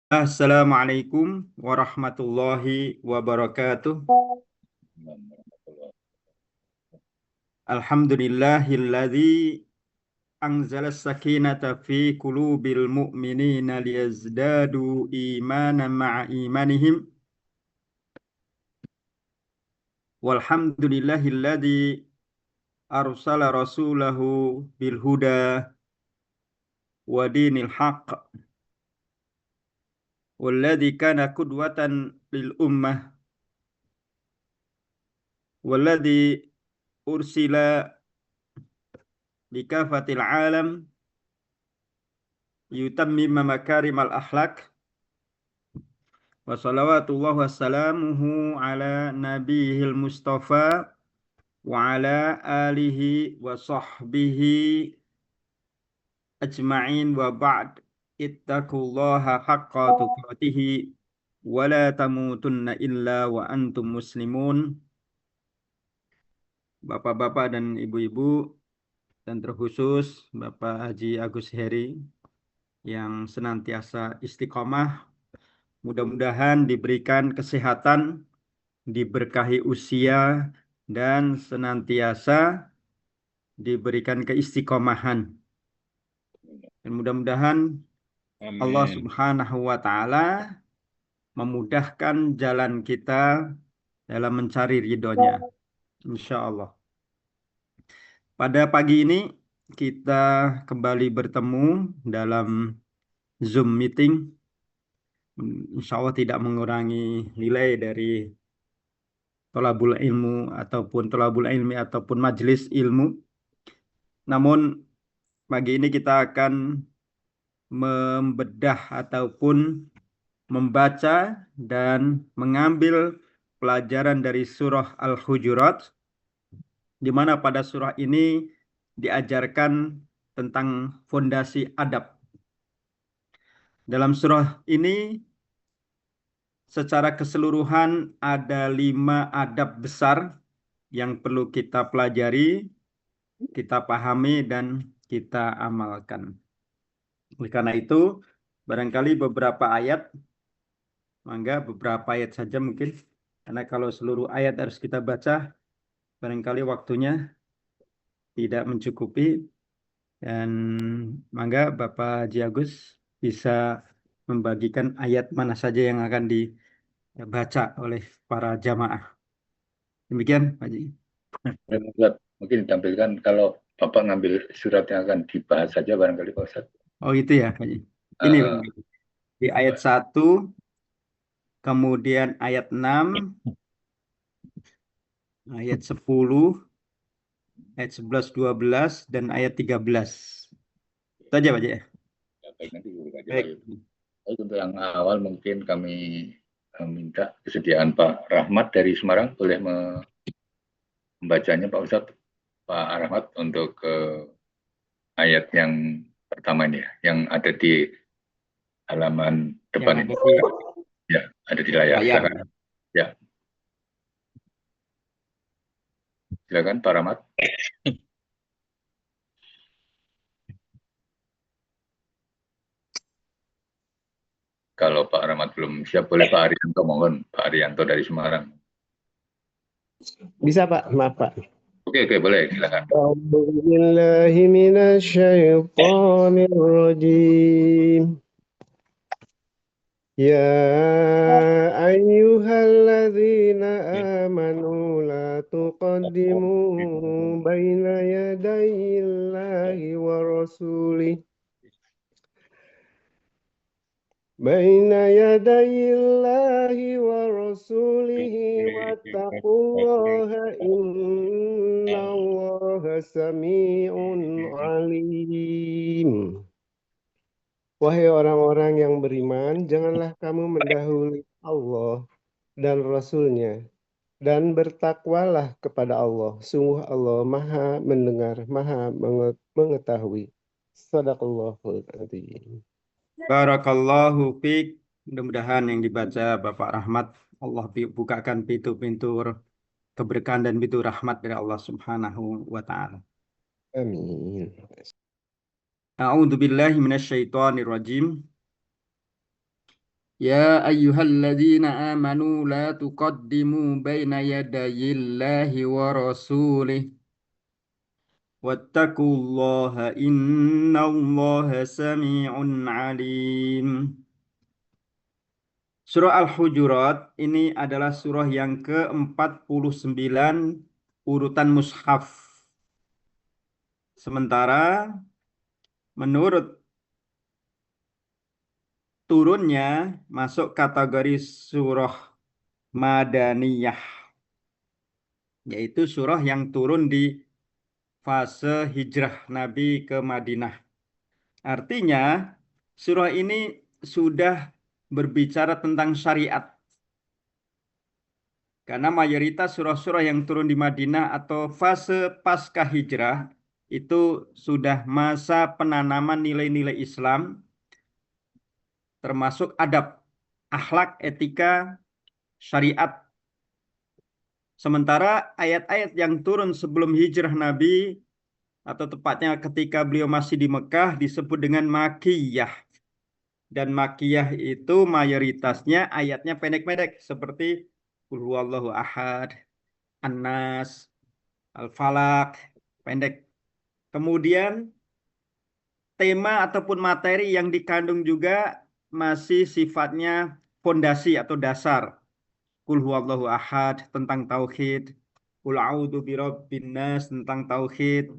Assalamualaikum warahmatullahi wabarakatuh. Alhamdulillahilladzi anzala sakinata fi qulubil mu'minina liyazdadu imanan ma'a imanihim. Walhamdulillahilladzi arsala rasulahu bil huda wa dinil haqq. Walladzi kana qudwatan lil ummah. Walladzi ursila likafatil alam yutammima makarimal akhlaq. Wa salawatullah wassalamuhu ala nabiyil mustafa wa ala alihi wa sahbihi ajma'in wa ba'd. Ittaqullaha haqqa tuqatihi wa la tamutunna illa wa antum muslimun. Bapak-bapak dan ibu-ibu, dan terkhusus Bapak Haji Agus Heri yang senantiasa istiqomah, mudah-mudahan diberikan kesehatan, diberkahi usia, dan senantiasa diberikan keistiqomahan. Dan mudah-mudahan Allah Subhanahu wa Ta'ala memudahkan jalan kita dalam mencari ridhonya, insya Allah. Pada pagi ini kita kembali bertemu dalam Zoom meeting. Insya Allah tidak mengurangi nilai dari tolabul ilmu ataupun majelis ilmu. Namun pagi ini kita akan membedah ataupun membaca dan mengambil pelajaran dari surah Al-Hujurat, di mana pada surah ini diajarkan tentang fondasi adab. Dalam surah ini secara keseluruhan ada 5 adab besar yang perlu kita pelajari, kita pahami, dan kita amalkan. Oleh karena itu, barangkali beberapa ayat saja mungkin. Karena kalau seluruh ayat harus kita baca, barangkali waktunya tidak mencukupi. Dan mangga Bapak Haji Agus bisa membagikan ayat mana saja yang akan dibaca oleh para jamaah. Demikian, Pak Haji. Mungkin ditampilkan kalau Bapak ngambil surat yang akan dibahas saja barangkali Pak Ustadz. Oh itu ya, Pak Haji. Ini di ayat 1, kemudian ayat 6, ayat 10, ayat 11, 12, dan ayat 13. Itu aja, Pak Haji. Baik, nanti Baik. Untuk yang awal mungkin kami minta kesediaan Pak Rahmat dari Semarang, boleh membacanya Pak Ustadz. Pak Rahmat untuk ayat yang pertama ini ya, yang ada di halaman depan ini. Ya, ada di layar. Silakan. Ya. Silakan Pak Rahmat. Kalau Pak Rahmat belum siap, boleh Pak Arianto, mohon. Pak Arianto dari Semarang. Bisa Pak, maaf Pak. Oke, boleh, silakan. A'udzubillahi minasyaitonirrajim. Ya ayyuhalladzina amanu la tuqaddimu baina yadayillahi wa rasulih. Baina yadayillahi wa rasulihi wattaqullaha innallaha sami'un alim. Wahai orang-orang yang beriman, janganlah kamu mendahului Allah dan Rasul-Nya, dan bertakwalah kepada Allah. Sungguh Allah Maha mendengar, Maha mengetahui. Shadaqallahul adzim. Barakallahu fiik. Mudah-mudahan yang dibaca Bapak Rahmat, Allah bukakan pintu-pintu keberkahan dan pintu rahmat dari Allah Subhanahu wa Ta'ala. Amin. A'udzu billahi minasyaitonir rajim. Ya ayyuhalladzina amanu la tuqaddimu baina yadayillahi wa rasulih wattaqullaha innallaha sami'un alim. Surah Al-Hujurat ini adalah surah yang ke-49 urutan mushaf. Sementara menurut turunnya masuk kategori surah Madaniyah, yaitu surah yang turun di fase hijrah Nabi ke Madinah. Artinya, surah ini sudah berbicara tentang syariat. Karena mayoritas surah-surah yang turun di Madinah atau fase pasca hijrah itu sudah masa penanaman nilai-nilai Islam, termasuk adab, akhlak, etika, syariat. Sementara ayat-ayat yang turun sebelum hijrah Nabi atau tepatnya ketika beliau masih di Mekah disebut dengan Makkiyah. Dan Makkiyah itu mayoritasnya ayatnya pendek-pendek seperti Qul huwallahu ahad, An-Nas, Al-Falaq, pendek. Kemudian tema ataupun materi yang dikandung juga masih sifatnya fondasi atau dasar. Qul huwallahu ahad tentang tauhid, Qul a'udzu birabbin nas tentang tauhid.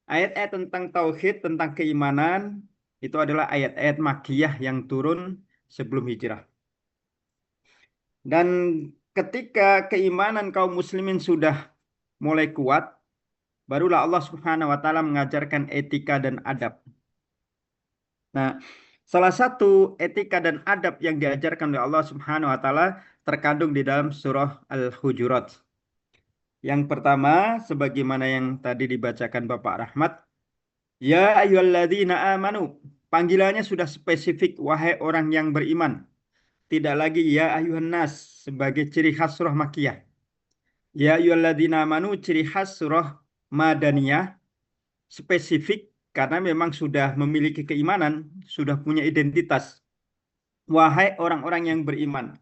Ayat-ayat tentang tauhid, tentang keimanan itu adalah ayat-ayat Makkiyah yang turun sebelum hijrah. Dan ketika keimanan kaum muslimin sudah mulai kuat, barulah Allah Subhanahu wa taala mengajarkan etika dan adab. Nah, salah satu etika dan adab yang diajarkan oleh Allah Subhanahu wa taala terkandung di dalam surah Al-Hujurat. Yang pertama, sebagaimana yang tadi dibacakan Bapak Rahmat, ya ayyuhalladzina amanu. Panggilannya sudah spesifik, wahai orang yang beriman. Tidak lagi ya ayyuhan nas sebagai ciri khas surah Makkiyah. Ya ayyuhalladzina amanu ciri khas surah Madaniyah spesifik karena memang sudah memiliki keimanan, sudah punya identitas. Wahai orang-orang yang beriman.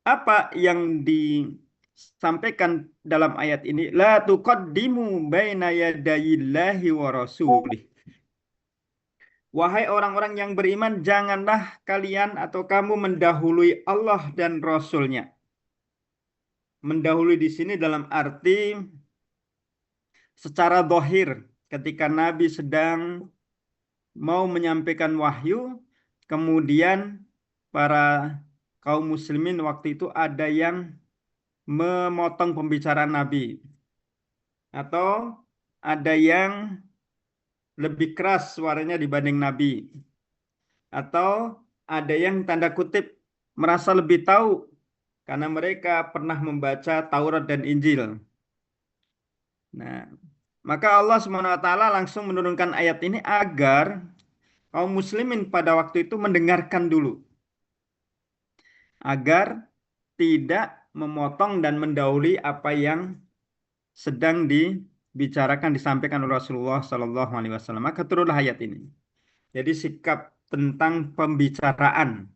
Apa yang disampaikan dalam ayat ini? La tuqaddimu baina yadayillahi wa rasulih. Wahai orang-orang yang beriman, janganlah kalian atau kamu mendahului Allah dan Rasul-Nya. Mendahului di sini dalam arti secara zahir, ketika Nabi sedang mau menyampaikan wahyu, kemudian para kaum muslimin waktu itu ada yang memotong pembicaraan Nabi. Atau ada yang lebih keras suaranya dibanding Nabi. Atau ada yang tanda kutip merasa lebih tahu karena mereka pernah membaca Taurat dan Injil. Nah, maka Allah SWT langsung menurunkan ayat ini agar kaum muslimin pada waktu itu mendengarkan dulu. Agar tidak memotong dan mendahului apa yang sedang dibicarakan, disampaikan oleh Rasulullah SAW. Maka turunlah ayat ini. Jadi sikap tentang pembicaraan,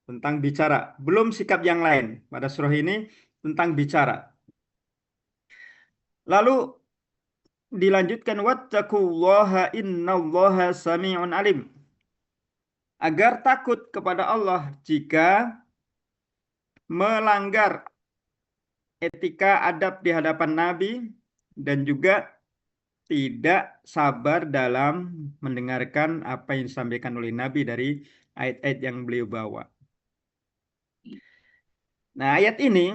tentang bicara, belum sikap yang lain. Pada surah ini tentang bicara. Lalu dilanjutkan wattaqullaha innallaha sami'un alim. Agar takut kepada Allah jika melanggar etika adab di hadapan Nabi dan juga tidak sabar dalam mendengarkan apa yang disampaikan oleh Nabi dari ayat-ayat yang beliau bawa. Nah, ayat ini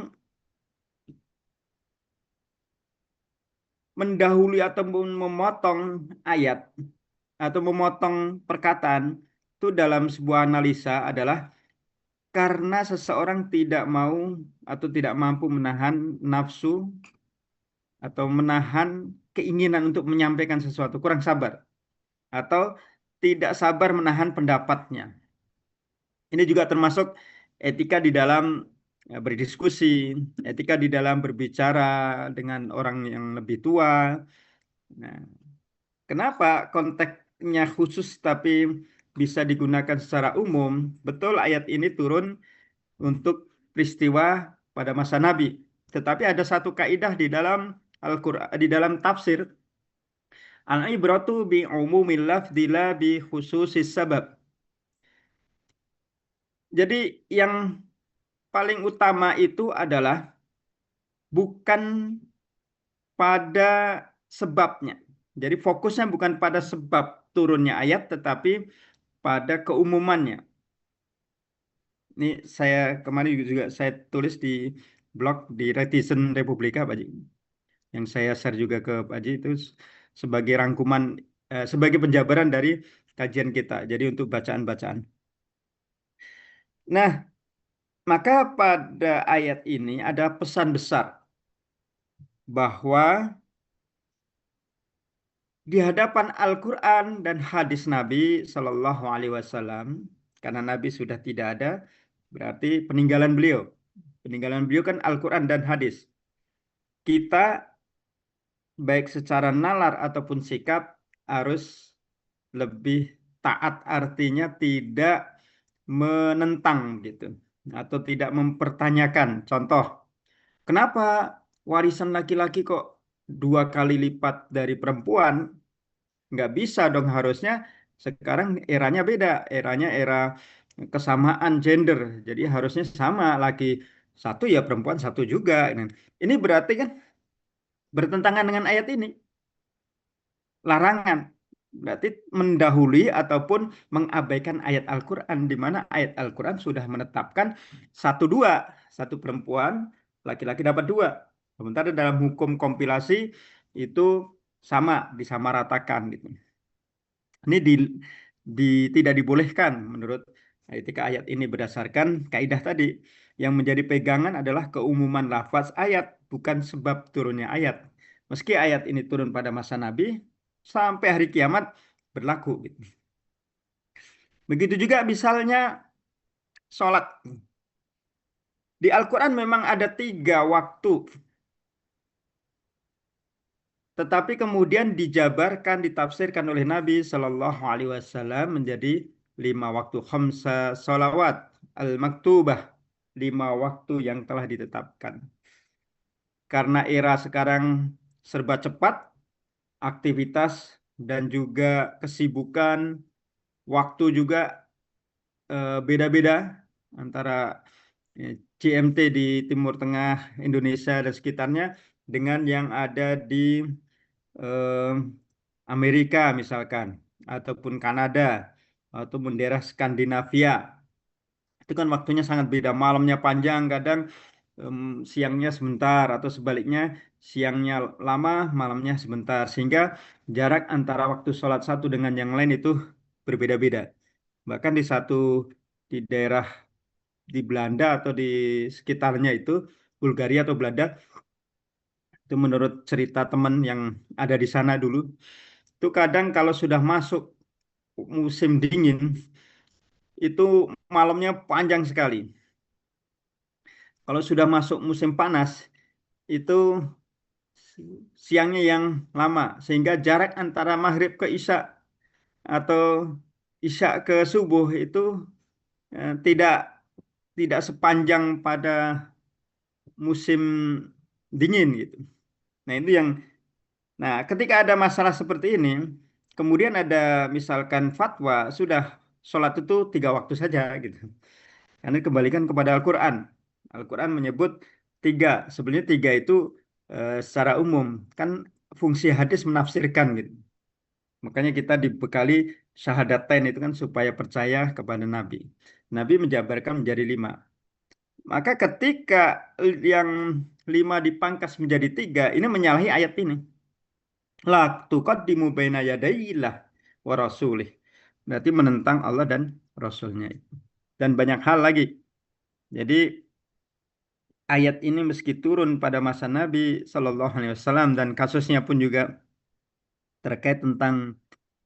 mendahului ataupun memotong ayat atau memotong perkataan itu dalam sebuah analisa adalah karena seseorang tidak mau atau tidak mampu menahan nafsu atau menahan keinginan untuk menyampaikan sesuatu, kurang sabar. Atau tidak sabar menahan pendapatnya. Ini juga termasuk etika di dalam berdiskusi, etika di dalam berbicara dengan orang yang lebih tua. Nah, kenapa konteksnya khusus tapi bisa digunakan secara umum. Betul ayat ini turun untuk peristiwa pada masa Nabi. Tetapi ada satu kaidah di dalam Al-Qur'an, di dalam tafsir, al-ibratu bi umumil lafzi la bi khususis sabab. Jadi yang paling utama itu adalah bukan pada sebabnya. Jadi fokusnya bukan pada sebab turunnya ayat, tetapi pada keumumannya. Ini saya kemarin juga saya tulis di blog di Netizen Republika, Pak Haji. Yang saya share juga ke Pak Haji itu sebagai rangkuman, sebagai penjabaran dari kajian kita. Jadi untuk bacaan-bacaan. Nah, maka pada ayat ini ada pesan besar bahwa di hadapan Al-Quran dan hadis Nabi Shallallahu Alaihi Wasallam, karena Nabi sudah tidak ada, berarti peninggalan beliau. Peninggalan beliau kan Al-Quran dan hadis. Kita baik secara nalar ataupun sikap harus lebih taat, artinya tidak menentang gitu atau tidak mempertanyakan. Contoh, kenapa warisan laki-laki kok 2 kali lipat dari perempuan? Nggak bisa dong, harusnya sekarang eranya beda, eranya era kesamaan gender. Jadi harusnya sama, laki satu ya perempuan satu juga. Nah, ini berarti kan bertentangan dengan ayat ini, larangan. Berarti mendahului ataupun mengabaikan ayat Al-Quran, di mana ayat Al-Quran sudah menetapkan satu dua, satu perempuan, laki-laki dapat 2. Sementara dalam hukum kompilasi itu sama, disamaratakan gitu. Ini tidak dibolehkan menurut etika ayat ini berdasarkan kaidah tadi. Yang menjadi pegangan adalah keumuman lafaz ayat, bukan sebab turunnya ayat. Meski ayat ini turun pada masa Nabi, sampai hari kiamat berlaku. Gitu. Begitu juga misalnya sholat. Di Al-Quran memang ada 3 waktu. Tetapi kemudian dijabarkan, ditafsirkan oleh Nabi Shallallahu Alaihi Wasallam menjadi 5 waktu, khamsa sholawat al-maktubah, 5 waktu yang telah ditetapkan. Karena era sekarang serba cepat, aktivitas dan juga kesibukan, waktu juga beda-beda antara GMT di Timur Tengah Indonesia dan sekitarnya dengan yang ada di eh, Amerika misalkan, ataupun Kanada, ataupun daerah Skandinavia. Itu kan waktunya sangat beda. Malamnya panjang, kadang siangnya sebentar, atau sebaliknya siangnya lama, malamnya sebentar. Sehingga jarak antara waktu sholat satu dengan yang lain itu berbeda-beda. Bahkan di daerah di Belanda atau di sekitarnya itu, Bulgaria atau Belanda, itu menurut cerita teman yang ada di sana dulu, itu kadang kalau sudah masuk musim dingin itu malamnya panjang sekali. Kalau sudah masuk musim panas itu siangnya yang lama, sehingga jarak antara maghrib ke isya atau isya ke subuh itu tidak tidak sepanjang pada musim dingin gitu. Nah, itu yang ketika ada masalah seperti ini, kemudian ada misalkan fatwa sudah sholat itu 3 waktu saja gitu. Karena kembalikan kepada Al-Quran. Al-Quran menyebut 3. Sebenarnya 3 itu secara umum. Kan fungsi hadis menafsirkan gitu. Makanya kita dibekali syahadatain itu kan supaya percaya kepada Nabi. Nabi menjabarkan menjadi 5. Maka ketika yang 5 dipangkas menjadi 3, ini menyalahi ayat ini. La tuqaddimu baina yadayillah wa rasulih. Berarti menentang Allah dan Rasulnya. Dan banyak hal lagi. Jadi ayat ini meski turun pada masa Nabi Shallallahu Alaihi Wasallam dan kasusnya pun juga terkait tentang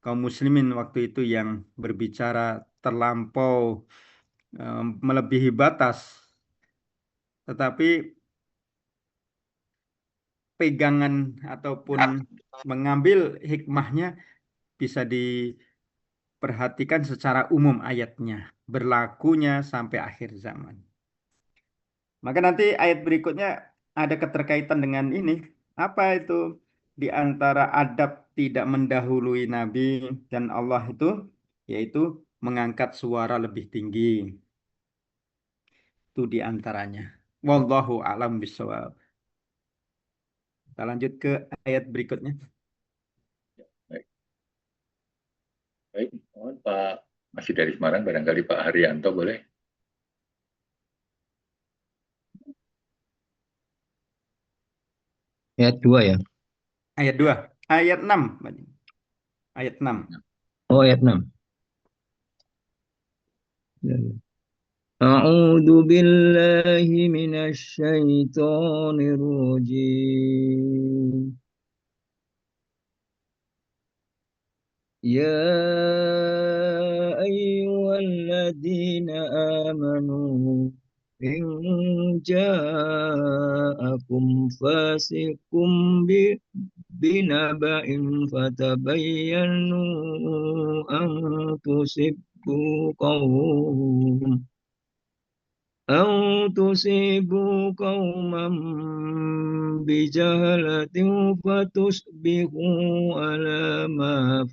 kaum muslimin waktu itu yang berbicara terlampau melebihi batas, tetapi pegangan ataupun mengambil hikmahnya bisa perhatikan secara umum ayatnya, berlakunya sampai akhir zaman. Maka nanti ayat berikutnya ada keterkaitan dengan ini. Apa itu? Di antara adab tidak mendahului Nabi dan Allah itu, yaitu mengangkat suara lebih tinggi. Itu di antaranya. Wallahu a'lam bishawab. Kita lanjut ke ayat berikutnya. Baik, baik. Mohon Pak, masih dari Semarang, barangkali Pak Haryanto boleh. Ayat 2 ya. Ayat 2. Ayat 6. Ayat 6. Oh, ayat 6. Ya, ya. A'udzu billahi minasy syaithanir rajim. Ya ayyuhalladzina amanu in ja'akum fasiqum binaba'in fatabayyanu an tusibbu qawm أو تصيبوا قوما بجهلة فتصبحوا على ما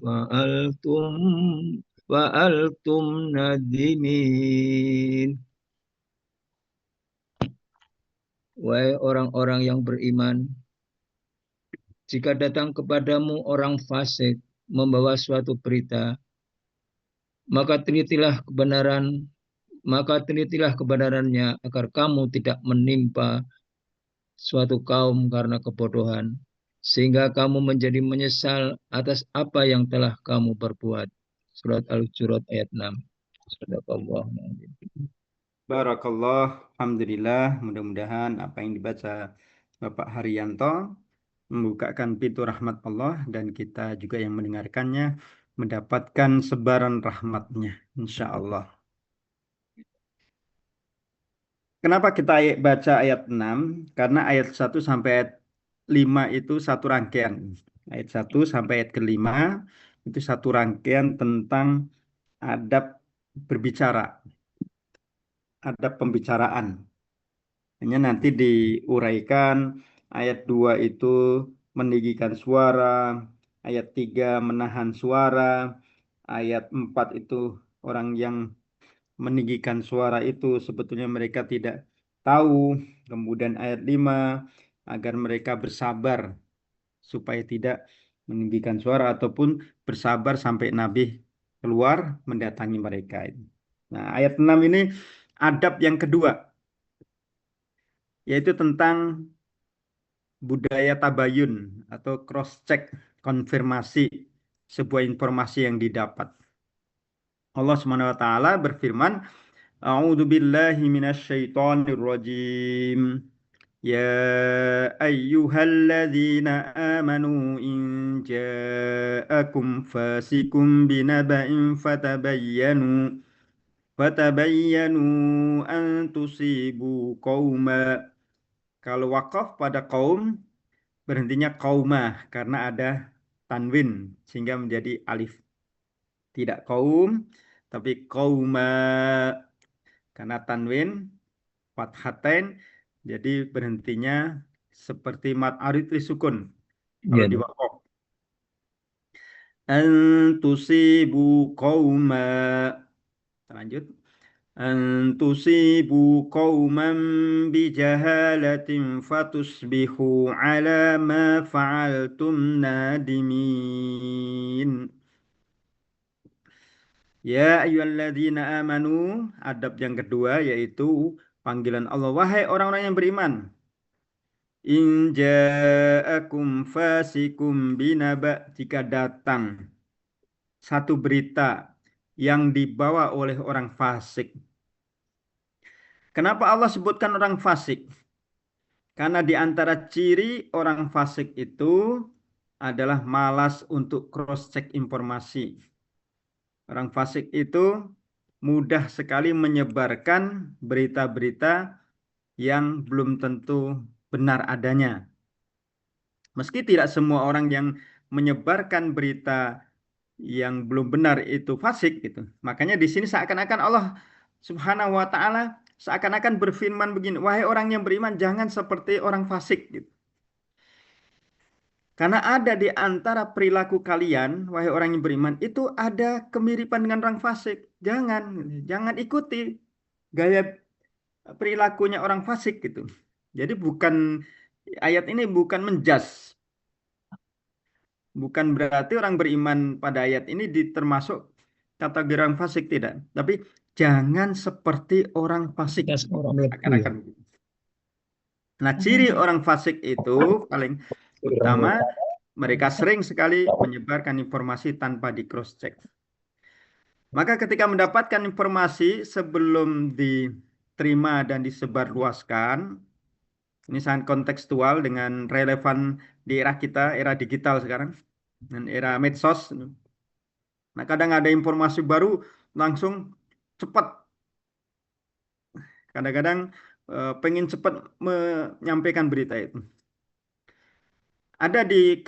فعلتم نادمين. Wahai orang-orang yang beriman, jika datang kepadamu orang fasik membawa suatu berita, maka telitilah kebenarannya agar kamu tidak menimpa suatu kaum karena kebodohan, sehingga kamu menjadi menyesal atas apa yang telah kamu perbuat. Surat Al-Hujurat ayat 6. Sadaqallah. Barakallah. Alhamdulillah. Mudah-mudahan apa yang dibaca Bapak Haryanto membukakan pintu rahmat Allah dan kita juga yang mendengarkannya mendapatkan sebaran rahmatnya. Insya Allah. Kenapa kita baca ayat 6? Karena ayat 1 sampai ayat 5 itu satu rangkaian. Ayat 1 sampai ayat ke-5 itu satu rangkaian tentang adab berbicara, adab pembicaraan. Hanya nanti diuraikan ayat 2 itu meninggikan suara, ayat 3 menahan suara, ayat 4 itu orang yang meninggikan suara itu sebetulnya mereka tidak tahu. Kemudian ayat 5 agar mereka bersabar supaya tidak meninggikan suara ataupun bersabar sampai Nabi keluar mendatangi mereka. Nah, ayat 6 ini adab yang kedua, yaitu tentang budaya tabayun atau cross check, konfirmasi sebuah informasi yang didapat. Allah Subhanahu wa taala berfirman, A'udzu billahi minasyaitonir rajim. Ya ayyuhalladzina amanu in ja'akum fasikum binaba'in fatabayyanu an tusibu qauma. Kalau wakaf pada kaum berhentinya qaumah karena ada tanwin sehingga menjadi alif. Tidak kaum tapi qauma karena tanwin fathatain jadi berhentinya seperti mat arid sukun kalau Ya, di wakaf. An tusibu qauma. Lanjut. An tusibu qauman bijahalatin fatusbihu ala ma fa'altum nadimin. Ya ayyuhalladzina amanu, adab yang kedua yaitu panggilan Allah, wahai orang-orang yang beriman. In ja'akum fasikum binaba, jika datang satu berita yang dibawa oleh orang fasik. Kenapa Allah sebutkan orang fasik? Karena di antara ciri orang fasik itu adalah malas untuk cross check informasi. Orang fasik itu mudah sekali menyebarkan berita-berita yang belum tentu benar adanya. Meski tidak semua orang yang menyebarkan berita yang belum benar itu fasik gitu. Makanya di sini seakan-akan Allah Subhanahu wa taala seakan-akan berfirman begini, wahai orang yang beriman jangan seperti orang fasik gitu. Karena ada di antara perilaku kalian, wahai orang yang beriman, itu ada kemiripan dengan orang fasik. Jangan ikuti gaya perilakunya orang fasik gitu. Jadi ayat ini bukan menjudge, bukan berarti orang beriman pada ayat ini termasuk kategori orang fasik tidak, tapi jangan seperti orang fasik. Kita orang lebu ya. Akan-akan begitu. Nah, ciri orang fasik itu paling utama mereka sering sekali menyebarkan informasi tanpa di cross check. Maka ketika mendapatkan informasi sebelum diterima dan disebarluaskan, ini sangat kontekstual dengan relevan di era kita, era digital sekarang, dan era medsos. Nah, kadang ada informasi baru langsung cepat. Kadang-kadang pengen cepat menyampaikan berita itu. Ada di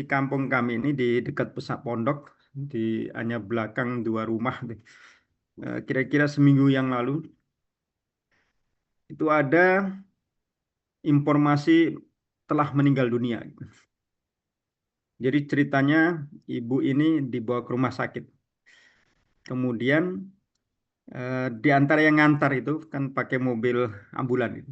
kampung kami ini, di dekat pusat pondok, hanya belakang 2 rumah. Kira-kira seminggu yang lalu, itu ada informasi telah meninggal dunia. Jadi ceritanya ibu ini dibawa ke rumah sakit. Kemudian di antara yang ngantar itu kan pakai mobil ambulan itu.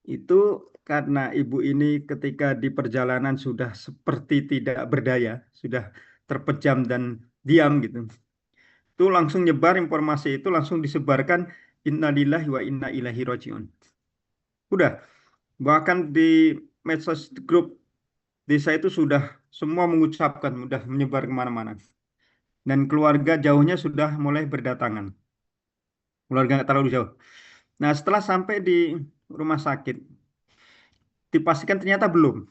Itu karena ibu ini ketika di perjalanan sudah seperti tidak berdaya, sudah terpejam dan diam gitu. Itu langsung nyebar informasi itu langsung disebarkan innalillahi wa inna ilaihi rajiun. Udah, bahkan di medsos grup desa itu sudah semua mengucapkan, sudah menyebar kemana-mana. Dan keluarga jauhnya sudah mulai berdatangan. Keluarga nggak terlalu jauh. Nah, setelah sampai di rumah sakit, dipastikan ternyata belum.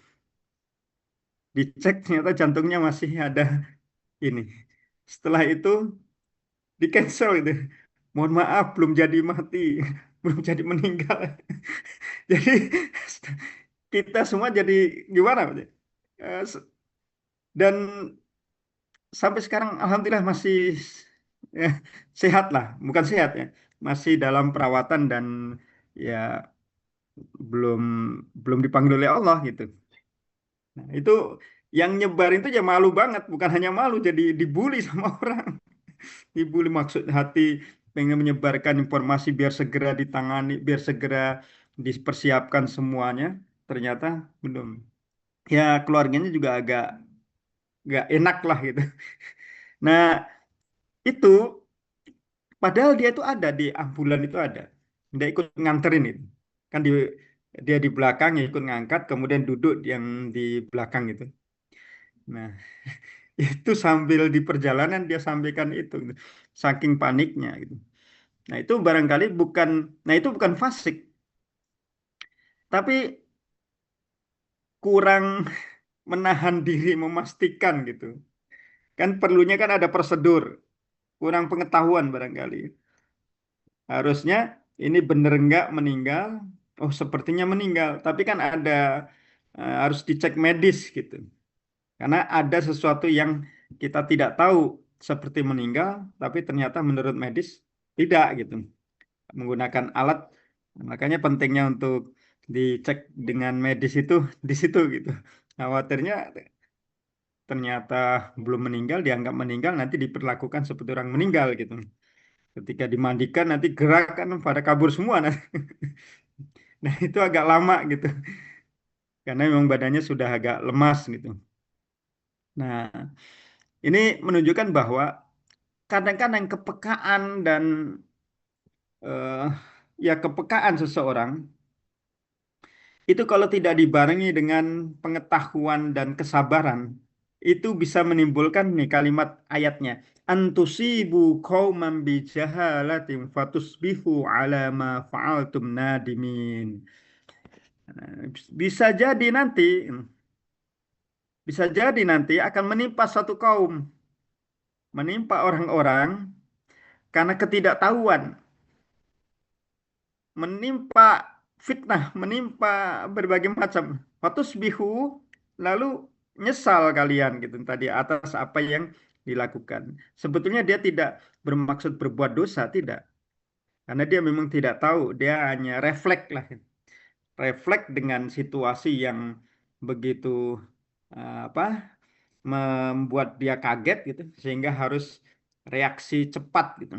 Dicek ternyata jantungnya masih ada ini. Setelah itu di cancel itu. Mohon maaf, belum jadi mati, belum jadi meninggal. Jadi kita semua jadi gimana? Dan sampai sekarang alhamdulillah masih eh, sehat lah, bukan sehat ya, masih dalam perawatan dan ya belum belum dipanggil oleh Allah gitu. Nah, itu yang nyebar itu ya malu banget, bukan hanya malu, jadi dibully sama orang. Dibully maksud hati pengen menyebarkan informasi biar segera ditangani, biar segera dipersiapkan semuanya, ternyata belum. Ya keluarganya juga agak enak lah gitu. Nah, itu padahal dia itu ada di ambulan itu ada. Dia ikut nganterin itu. Kan dia di belakang ya ikut ngangkat, kemudian duduk yang di belakang itu. Nah, itu sambil di perjalanan dia sampaikan itu gitu. Saking paniknya gitu. Nah, itu bukan fasik, tapi kurang menahan diri memastikan gitu. Kan perlunya kan ada prosedur, kurang pengetahuan barangkali. Harusnya ini bener nggak meninggal? Oh, sepertinya meninggal. Tapi kan harus dicek medis gitu. Karena ada sesuatu yang kita tidak tahu seperti meninggal, tapi ternyata menurut medis tidak gitu. Menggunakan alat, makanya pentingnya untuk dicek dengan medis itu di situ gitu. Khawatirnya ternyata belum meninggal, dianggap meninggal, nanti diperlakukan seperti orang meninggal gitu. Ketika dimandikan nanti gerakan pada kabur semua. Nah, nah itu agak lama gitu. Karena memang badannya sudah agak lemas gitu. Nah, ini menunjukkan bahwa kadang-kadang kepekaan dan eh, ya kepekaan seseorang itu kalau tidak dibarengi dengan pengetahuan dan kesabaran, itu bisa menimbulkan nih kalimat ayatnya. Antusibu qauman bijahalatin fatusbihu ala ma fa'altum nadimin. Nah, Bisa jadi nanti, bisa jadi nanti akan menimpa satu kaum, menimpa orang-orang karena ketidaktahuan, menimpa fitnah, menimpa berbagai macam. Fatusbihu, lalu nyesal kalian gitu tadi atas apa yang dilakukan. Sebetulnya dia tidak bermaksud berbuat dosa, tidak. Karena dia memang tidak tahu, dia hanya refleks lah. Refleks dengan situasi yang begitu apa membuat dia kaget gitu sehingga harus reaksi cepat gitu.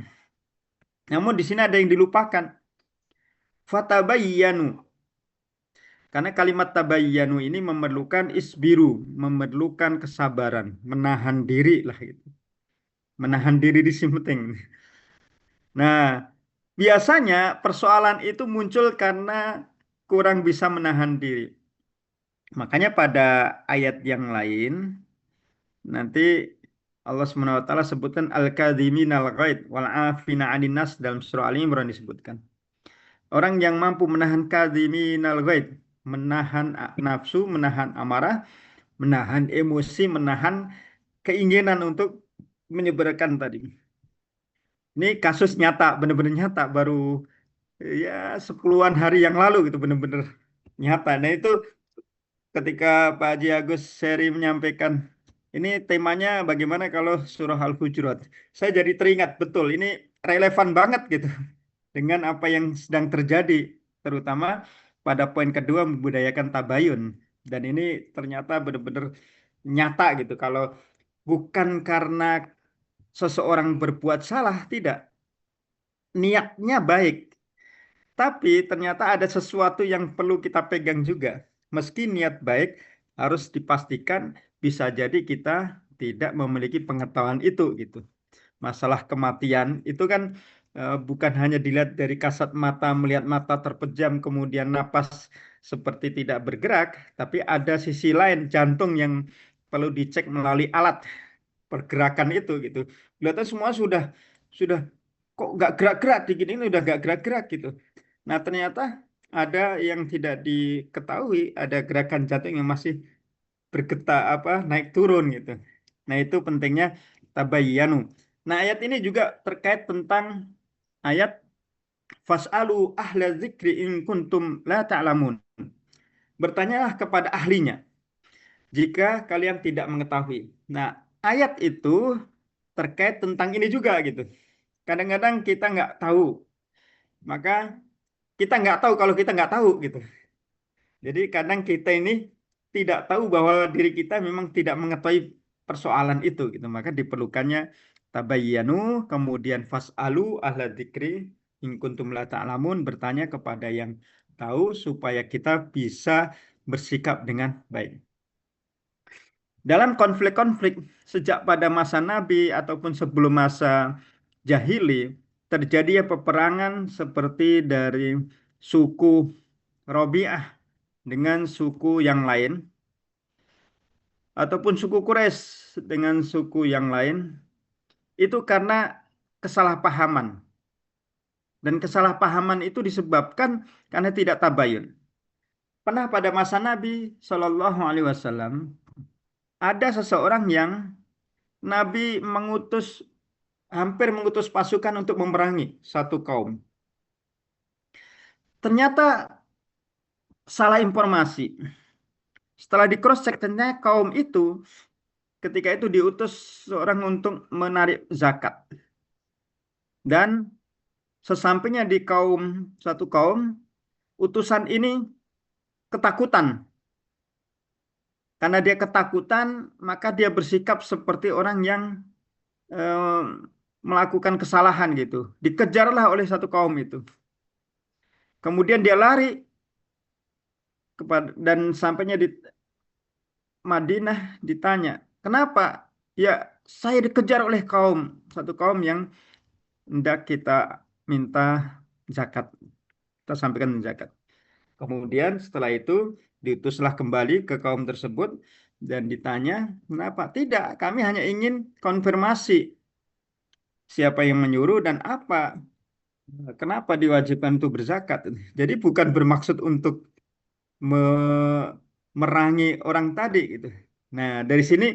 Namun di sini ada yang dilupakan. Fatabayyanu. Karena kalimat tabayyanu ini memerlukan isbiru, memerlukan kesabaran, menahan diri lah gitu. Menahan diri di sini penting. Nah, biasanya persoalan itu muncul karena kurang bisa menahan diri. Makanya pada ayat yang lain nanti Allah SWT sebutkan al-kadhimin al-ghaid wal afina 'anil nas dalam surah Ali Imran disebutkan. Orang yang mampu menahan kadhimin al-ghaid, menahan nafsu, menahan amarah, menahan emosi, menahan keinginan untuk menyebarkan tadi. Ini kasus nyata, benar-benar nyata baru ya 10-an hari yang lalu gitu benar-benar nyata. Nah itu ketika Pak Haji Agus Seri menyampaikan ini temanya bagaimana kalau surah Al-Hujurat. Saya jadi teringat betul ini relevan banget gitu dengan apa yang sedang terjadi terutama pada poin kedua membudayakan tabayun. Dan ini ternyata benar-benar nyata gitu kalau bukan karena seseorang berbuat salah, tidak. Niatnya baik, tapi ternyata ada sesuatu yang perlu kita pegang juga. Meski niat baik, harus dipastikan bisa jadi kita tidak memiliki pengetahuan itu gitu. Masalah kematian itu kan bukan hanya dilihat dari kasat mata, melihat mata terpejam, kemudian napas seperti tidak bergerak, tapi ada sisi lain jantung yang perlu dicek melalui alat pergerakan itu gitu. Kelihatan semua sudah kok nggak gerak-gerak dikit ini udah nggak gerak-gerak gitu. Nah ternyata ada yang tidak diketahui, ada gerakan jantung yang masih bergetar apa naik turun gitu. Nah itu pentingnya tabayyanu. Nah ayat ini juga terkait tentang ayat fas'alu ahla dzikri in kuntum la ta'lamun. Bertanyalah kepada ahlinya jika kalian tidak mengetahui. Nah ayat itu terkait tentang ini juga gitu. Kadang-kadang kita nggak tahu, maka kita nggak tahu kalau kita nggak tahu gitu. Jadi kadang kita ini tidak tahu bahwa diri kita memang tidak mengetahui persoalan itu gitu. Maka diperlukannya tabayyanu, kemudian fas'alu ahla dzikri in kuntum la ta'lamun, bertanya kepada yang tahu supaya kita bisa bersikap dengan baik. Dalam konflik-konflik sejak pada masa Nabi ataupun sebelum masa jahili, terjadi peperangan seperti dari suku Robi'ah dengan suku yang lain, ataupun suku Quraisy dengan suku yang lain, itu karena kesalahpahaman. Dan kesalahpahaman itu disebabkan karena tidak tabayun. Pernah pada masa Nabi Shallallahu Alaihi Wasallam ada seseorang yang Nabi hampir mengutus pasukan untuk memerangi satu kaum. Ternyata salah informasi. Setelah di cross check ternyata kaum itu ketika itu diutus seorang untuk menarik zakat. Dan sesampainya di satu kaum, utusan ini ketakutan. Karena dia ketakutan, maka dia bersikap seperti orang yang melakukan kesalahan gitu. Dikejarlah oleh satu kaum itu. Kemudian dia lari dan sampainya di Madinah ditanya, kenapa? Ya, saya dikejar oleh satu kaum yang hendak kita minta zakat. Kita sampaikan zakat. Kemudian setelah itu diutuslah kembali ke kaum tersebut dan ditanya, kenapa? Tidak, kami hanya ingin konfirmasi siapa yang menyuruh dan apa. Kenapa diwajibkan untuk berzakat? Jadi bukan bermaksud untuk merangi orang tadi gitu. Nah, dari sini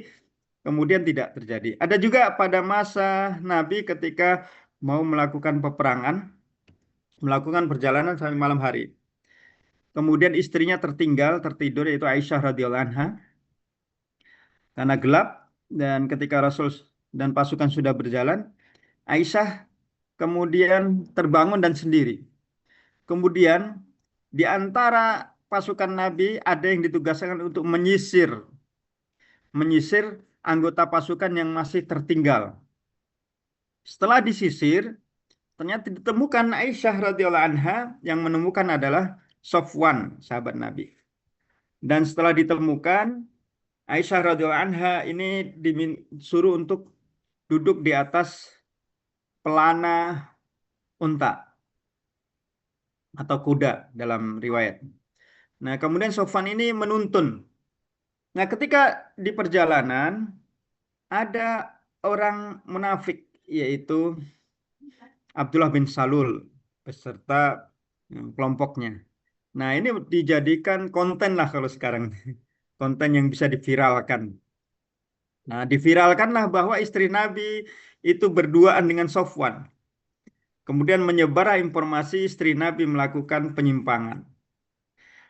kemudian tidak terjadi. Ada juga pada masa Nabi ketika mau melakukan peperangan, melakukan perjalanan sampai malam hari. Kemudian istrinya tertinggal, tertidur, yaitu Aisyah radhiyallahu anha. karena gelap, dan ketika Rasul dan pasukan sudah berjalan, Aisyah kemudian terbangun dan sendiri. Kemudian di antara pasukan Nabi ada yang ditugaskan untuk menyisir anggota pasukan yang masih tertinggal. Setelah disisir, ternyata ditemukan Aisyah radhiyallahu anha, yang menemukan adalah Sofwan, sahabat Nabi. Dan setelah ditemukan, Aisyah radhiyallahu anha ini disuruh untuk duduk di atas pelana unta atau kuda dalam riwayat. Nah, kemudian Sofwan ini menuntun. Nah, ketika di perjalanan ada orang munafik, yaitu Abdullah bin Salul beserta kelompoknya. Nah, ini dijadikan konten lah kalau sekarang. Konten yang bisa diviralkan. Nah, diviralkanlah bahwa istri Nabi itu berduaan dengan Sofwan. Kemudian menyebar informasi istri Nabi melakukan penyimpangan.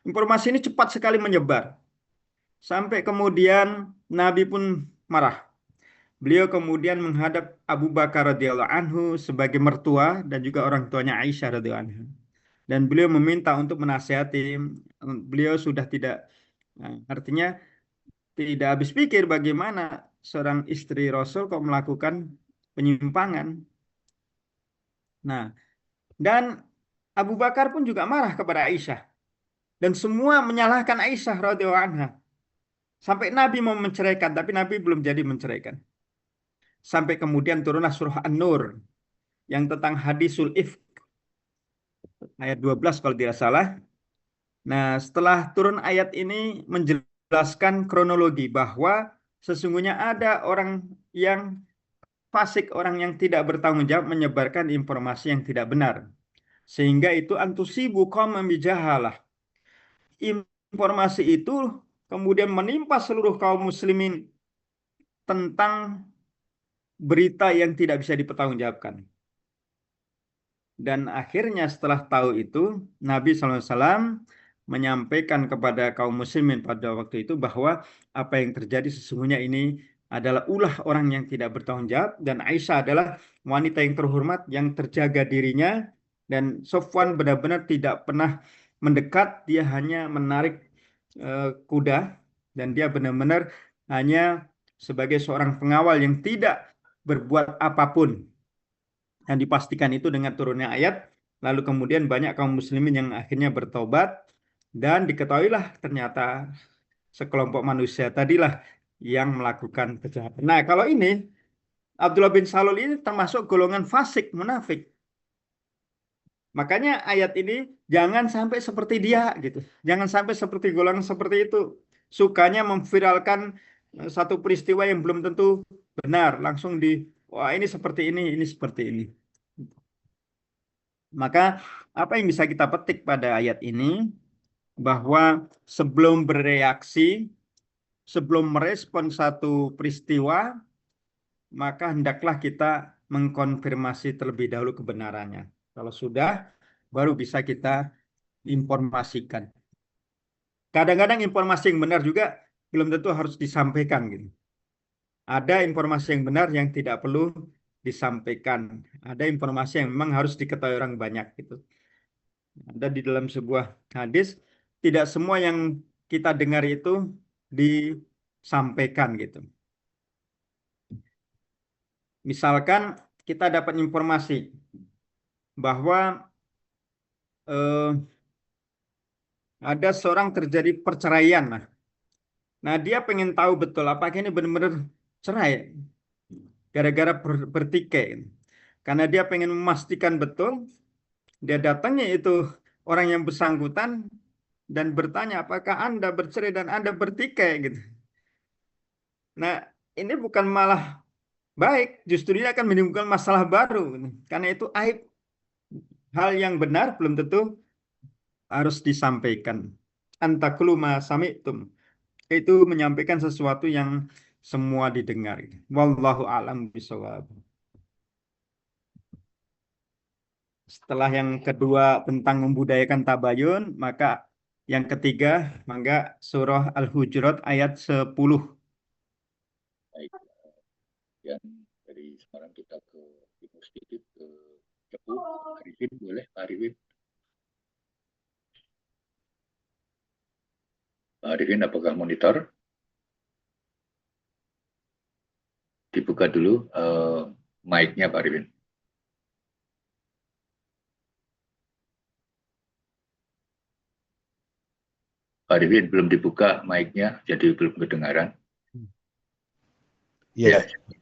Informasi ini cepat sekali menyebar. Sampai kemudian Nabi pun marah. Beliau kemudian menghadap Abu Bakar radhiyallahu anhu sebagai mertua dan juga orang tuanya Aisyah radhiyallahu anha. Dan beliau meminta untuk menasihati. Beliau sudah tidak, artinya tidak habis pikir bagaimana seorang istri Rasul kok melakukan penyimpangan. Nah, dan Abu Bakar pun juga marah kepada Aisyah. Dan semua menyalahkan Aisyah radhiyallahu anha. Sampai Nabi mau menceraikan, tapi Nabi belum jadi menceraikan. Sampai kemudian turunlah surah An-Nur yang tentang hadisul ifk. Ayat 12 kalau tidak salah. Nah, setelah turun ayat ini menjelaskan kronologi bahwa sesungguhnya ada orang yang fasik, orang yang tidak bertanggung jawab menyebarkan informasi yang tidak benar. Sehingga itu antusibu qauman bijahalah. Informasi itu kemudian menimpa seluruh kaum muslimin tentang berita yang tidak bisa dipertanggungjawabkan. Dan akhirnya setelah tahu itu, Nabi SAW menyampaikan kepada kaum muslimin pada waktu itu bahwa apa yang terjadi sesungguhnya ini adalah ulah orang yang tidak bertanggung jawab, dan Aisyah adalah wanita yang terhormat yang terjaga dirinya, dan Sofwan benar-benar tidak pernah mendekat, dia hanya menarik kuda, dan dia benar-benar hanya sebagai seorang pengawal yang tidak berbuat apapun. Dan dipastikan itu dengan turunnya ayat, lalu kemudian banyak kaum muslimin yang akhirnya bertobat, dan diketahuilah ternyata sekelompok manusia tadilah yang melakukan kejahatan. Nah, kalau ini Abdullah bin Salul ini termasuk golongan fasik, munafik. Makanya ayat ini jangan sampai seperti dia gitu. Jangan sampai seperti golongan seperti itu. Sukanya memviralkan satu peristiwa yang belum tentu benar, langsung wah ini seperti ini seperti ini. Maka apa yang bisa kita petik pada ayat ini? Bahwa sebelum bereaksi, sebelum merespon satu peristiwa, maka hendaklah kita mengkonfirmasi terlebih dahulu kebenarannya. Kalau sudah, baru bisa kita informasikan. Kadang-kadang informasi yang benar juga belum tentu harus disampaikan gitu. Ada informasi yang benar yang tidak perlu disampaikan. Ada informasi yang memang harus diketahui orang banyak gitu. Ada di dalam sebuah hadis, tidak semua yang kita dengar itu disampaikan gitu. Misalkan kita dapat informasi bahwa ada seorang terjadi perceraian. Nah, dia pengen tahu betul apakah ini benar-benar cerai gara-gara bertikai. Karena dia pengen memastikan betul, dia datangnya itu orang yang bersangkutan dan bertanya, apakah Anda bercerai dan Anda bertikai gitu. Nah, ini bukan malah baik, justru dia akan menimbulkan masalah baru. Karena itu aib. Hal yang benar belum tentu harus disampaikan. Antakulu ma sami'tum. Itu menyampaikan sesuatu yang semua didengar. Wallahu a'lam bishawab. Setelah yang kedua tentang membudayakan tabayun, maka yang ketiga, maka surah Al-Hujurat ayat 10. Kemudian dari Semarang kita ke timur sedikit ke Cepu. Arifin boleh, Pak Arifin. Pak Arifin, apakah monitor? Dibuka dulu mic-nya, Pak Arifin. Pak Arifin belum dibuka mic-nya, jadi belum kedengaran. Yes. Ya,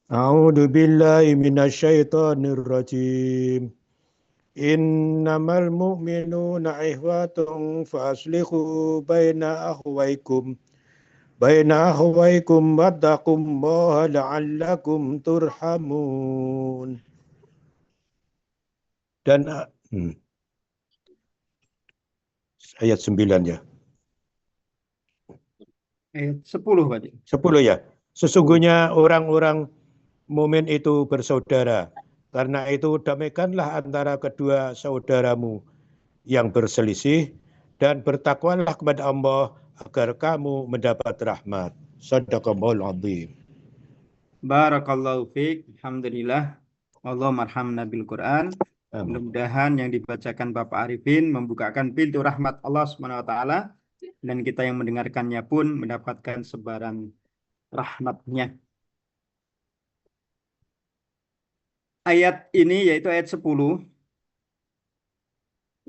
A'udzu billahi minasyaitonir rajim. Innamal mu'minuna ikhwatun faslihu baina akhwaykum wattaqullaha la'allakum turhamun. Dan ayat 9 ya. Ayat 10 Pak. 10 ya. Sesungguhnya orang-orang mukmin itu bersaudara. Karena itu damaikanlah antara kedua saudaramu yang berselisih dan bertakwalah kepada Allah agar kamu mendapat rahmat. Shadaqallahul azim. Barakallahu fiik. Alhamdulillah. Allah marhamna bil Quran. Mudah-mudahan yang dibacakan Bapak Arifin membukakan pintu rahmat Allah Subhanahu wa taala dan kita yang mendengarkannya pun mendapatkan sebaran rahmatnya. Ayat ini yaitu ayat 10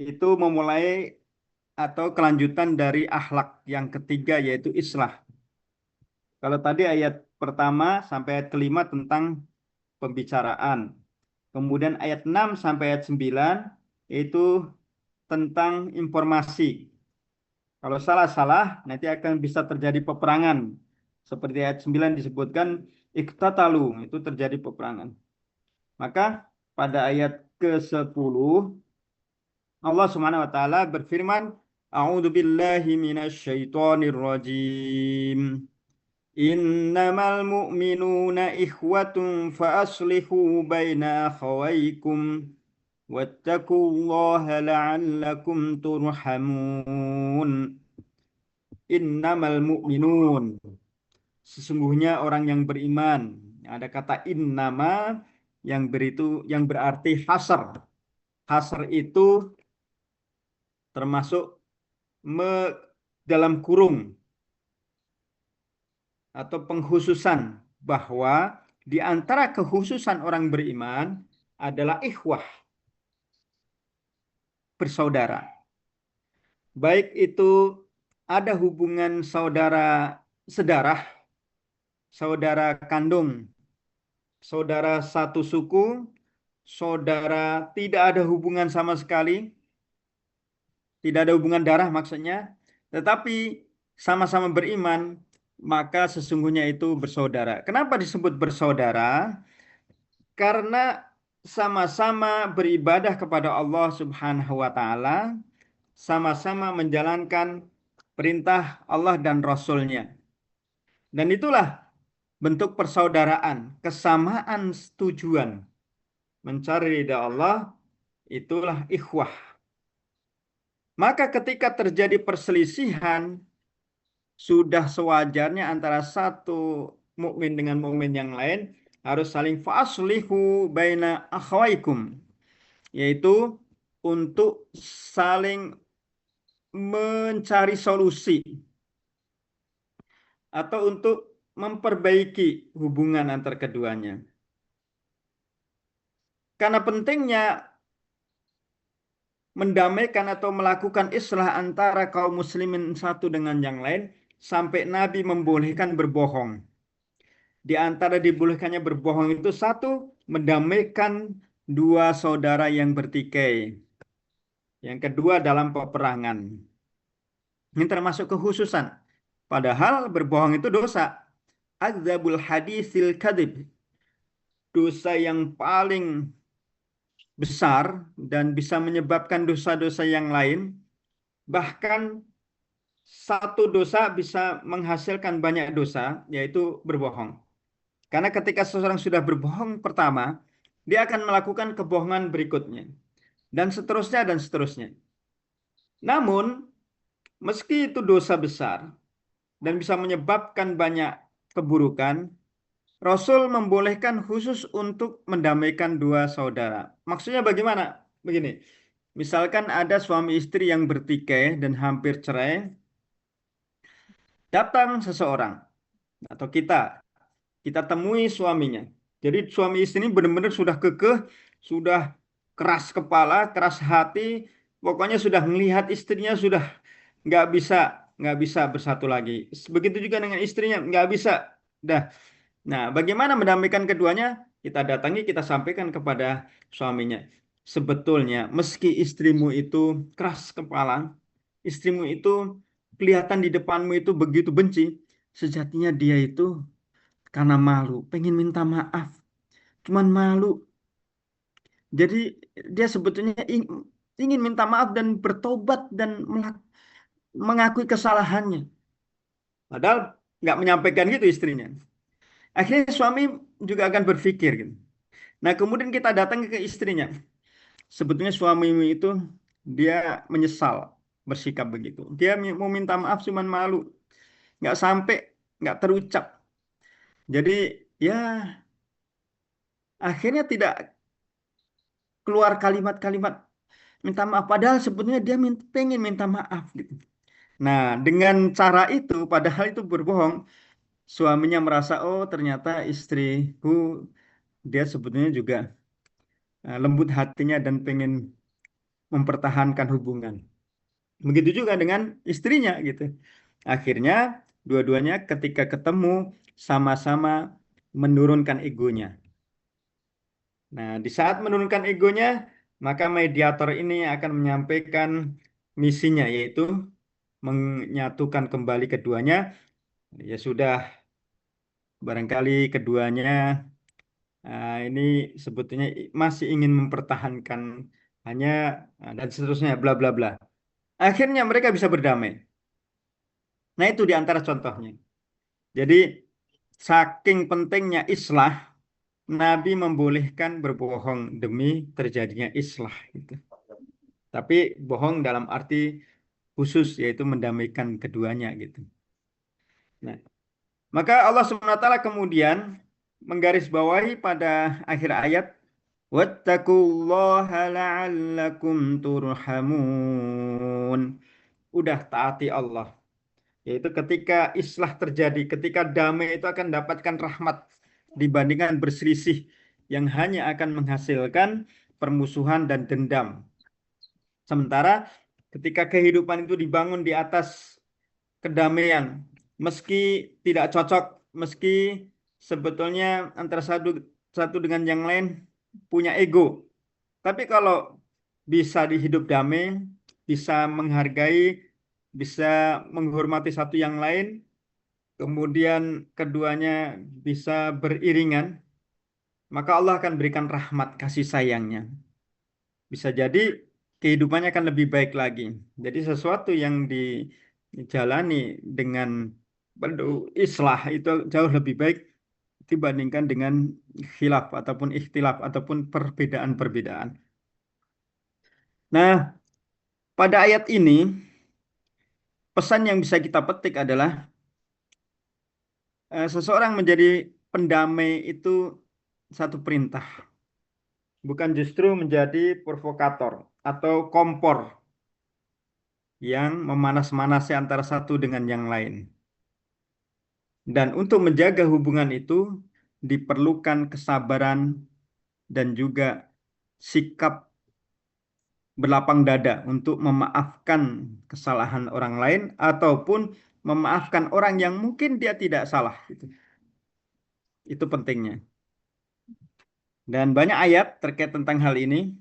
itu memulai atau kelanjutan dari akhlak yang ketiga yaitu islah. Kalau tadi ayat pertama sampai ayat kelima tentang pembicaraan. Kemudian ayat 6 sampai ayat 9 itu tentang informasi. Kalau salah-salah nanti akan bisa terjadi peperangan. Seperti ayat 9 disebutkan iktatalu, itu terjadi peperangan. Maka pada ayat ke-10 Allah Subhanahu wa taala berfirman, A'udzu billahi minasyaitonir rajim. Innamal mu'minuna ikhwatun fa aslihu baina akhawaykum wattaqullaha la'allakum turhamun. Innamal mu'minun. Sesungguhnya orang yang beriman. Ada kata innama yang berarti hasr. Hasr itu termasuk dalam kurung atau pengkhususan bahwa di antara kekhususan orang beriman adalah ikhwah, bersaudara. Baik itu ada hubungan saudara sedarah, saudara kandung, saudara satu suku, saudara tidak ada hubungan sama sekali, tidak ada hubungan darah maksudnya, tetapi sama-sama beriman, maka sesungguhnya itu bersaudara. Kenapa disebut bersaudara? Karena sama-sama beribadah kepada Allah Subhanahu wa taala, sama-sama menjalankan perintah Allah dan Rasul-Nya. Dan itulah bentuk persaudaraan, kesamaan tujuan mencari ridha Allah, itulah ikhwah. Maka ketika terjadi perselisihan, sudah sewajarnya antara satu mukmin dengan mukmin yang lain harus saling fa'aslihu baina akhawaikum, yaitu untuk saling mencari solusi atau untuk memperbaiki hubungan antar keduanya. Karena pentingnya mendamaikan atau melakukan islah antara kaum muslimin satu dengan yang lain, sampai Nabi membolehkan berbohong. Di antara dibolehkannya berbohong itu satu, mendamaikan dua saudara yang bertikai. Yang kedua dalam peperangan. Ini termasuk kekhususan. Padahal berbohong itu dosa. Adzabul hadisil kadhib. Dosa yang paling besar dan bisa menyebabkan dosa-dosa yang lain. Bahkan satu dosa bisa menghasilkan banyak dosa, yaitu berbohong. Karena ketika seseorang sudah berbohong pertama, dia akan melakukan kebohongan berikutnya. Dan seterusnya dan seterusnya. Namun, meski itu dosa besar dan bisa menyebabkan banyak keburukan, Rasul membolehkan khusus untuk mendamaikan dua saudara. Maksudnya bagaimana? Begini, misalkan ada suami istri yang bertikai dan hampir cerai, datang seseorang atau kita temui suaminya. Jadi suami istri ini benar-benar sudah kekeh, sudah keras kepala, keras hati, pokoknya sudah melihat istrinya sudah nggak bisa bersatu lagi. Begitu juga dengan istrinya, nggak bisa. Dah. Nah, bagaimana mendamaikan keduanya? Kita datangi, kita sampaikan kepada suaminya. Sebetulnya, meski istrimu itu keras kepala, istrimu itu kelihatan di depanmu itu begitu benci, sejatinya dia itu karena malu, pengen minta maaf, cuman malu. Jadi dia sebetulnya ingin minta maaf dan bertobat dan mengakui kesalahannya. Padahal nggak menyampaikan gitu istrinya. Akhirnya suami juga akan berpikir gitu. Nah, kemudian kita datang ke istrinya. Sebetulnya suamimu itu dia menyesal bersikap begitu. Dia mau minta maaf cuman malu. Nggak sampai, nggak terucap. Jadi ya akhirnya tidak keluar kalimat-kalimat minta maaf. Padahal sebetulnya dia pengen minta maaf gitu. Nah, dengan cara itu, padahal itu berbohong, suaminya merasa, oh ternyata istriku dia sebetulnya juga lembut hatinya dan pengen mempertahankan hubungan. Begitu juga dengan istrinya gitu. Akhirnya dua-duanya ketika ketemu sama-sama menurunkan egonya. Nah, di saat menurunkan egonya, maka mediator ini akan menyampaikan misinya, yaitu menyatukan kembali keduanya. Ya sudah, barangkali keduanya ini sebetulnya masih ingin mempertahankan hanya dan seterusnya, bla bla bla. Akhirnya mereka bisa berdamai. Nah, itu di antara contohnya. Jadi, saking pentingnya islah, Nabi membolehkan berbohong demi terjadinya islah. Gitu. Tapi bohong dalam arti khusus, yaitu mendamaikan keduanya. Gitu. Nah, maka Allah SWT kemudian menggarisbawahi pada akhir ayat, wattaqullaha la'allakum turhamun. Udah taati Allah. Yaitu ketika islah terjadi, ketika damai itu akan dapatkan rahmat dibandingkan berselisih yang hanya akan menghasilkan permusuhan dan dendam. Sementara ketika kehidupan itu dibangun di atas kedamaian, meski tidak cocok, meski sebetulnya antara satu dengan yang lain punya ego. Tapi kalau bisa dihidup damai, bisa menghargai, bisa menghormati satu yang lain, kemudian keduanya bisa beriringan, maka Allah akan berikan rahmat kasih sayangnya. Bisa jadi kehidupannya akan lebih baik lagi. Jadi sesuatu yang dijalani dengan penuh islah itu jauh lebih baik dibandingkan dengan khilaf ataupun ikhtilaf ataupun perbedaan-perbedaan. Nah, pada ayat ini pesan yang bisa kita petik adalah seseorang menjadi pendamai itu satu perintah, bukan justru menjadi provokator atau kompor yang memanas-manasi antara satu dengan yang lain. Dan untuk menjaga hubungan itu diperlukan kesabaran dan juga sikap berlapang dada untuk memaafkan kesalahan orang lain ataupun memaafkan orang yang mungkin dia tidak salah. Itu pentingnya. Dan banyak ayat terkait tentang hal ini.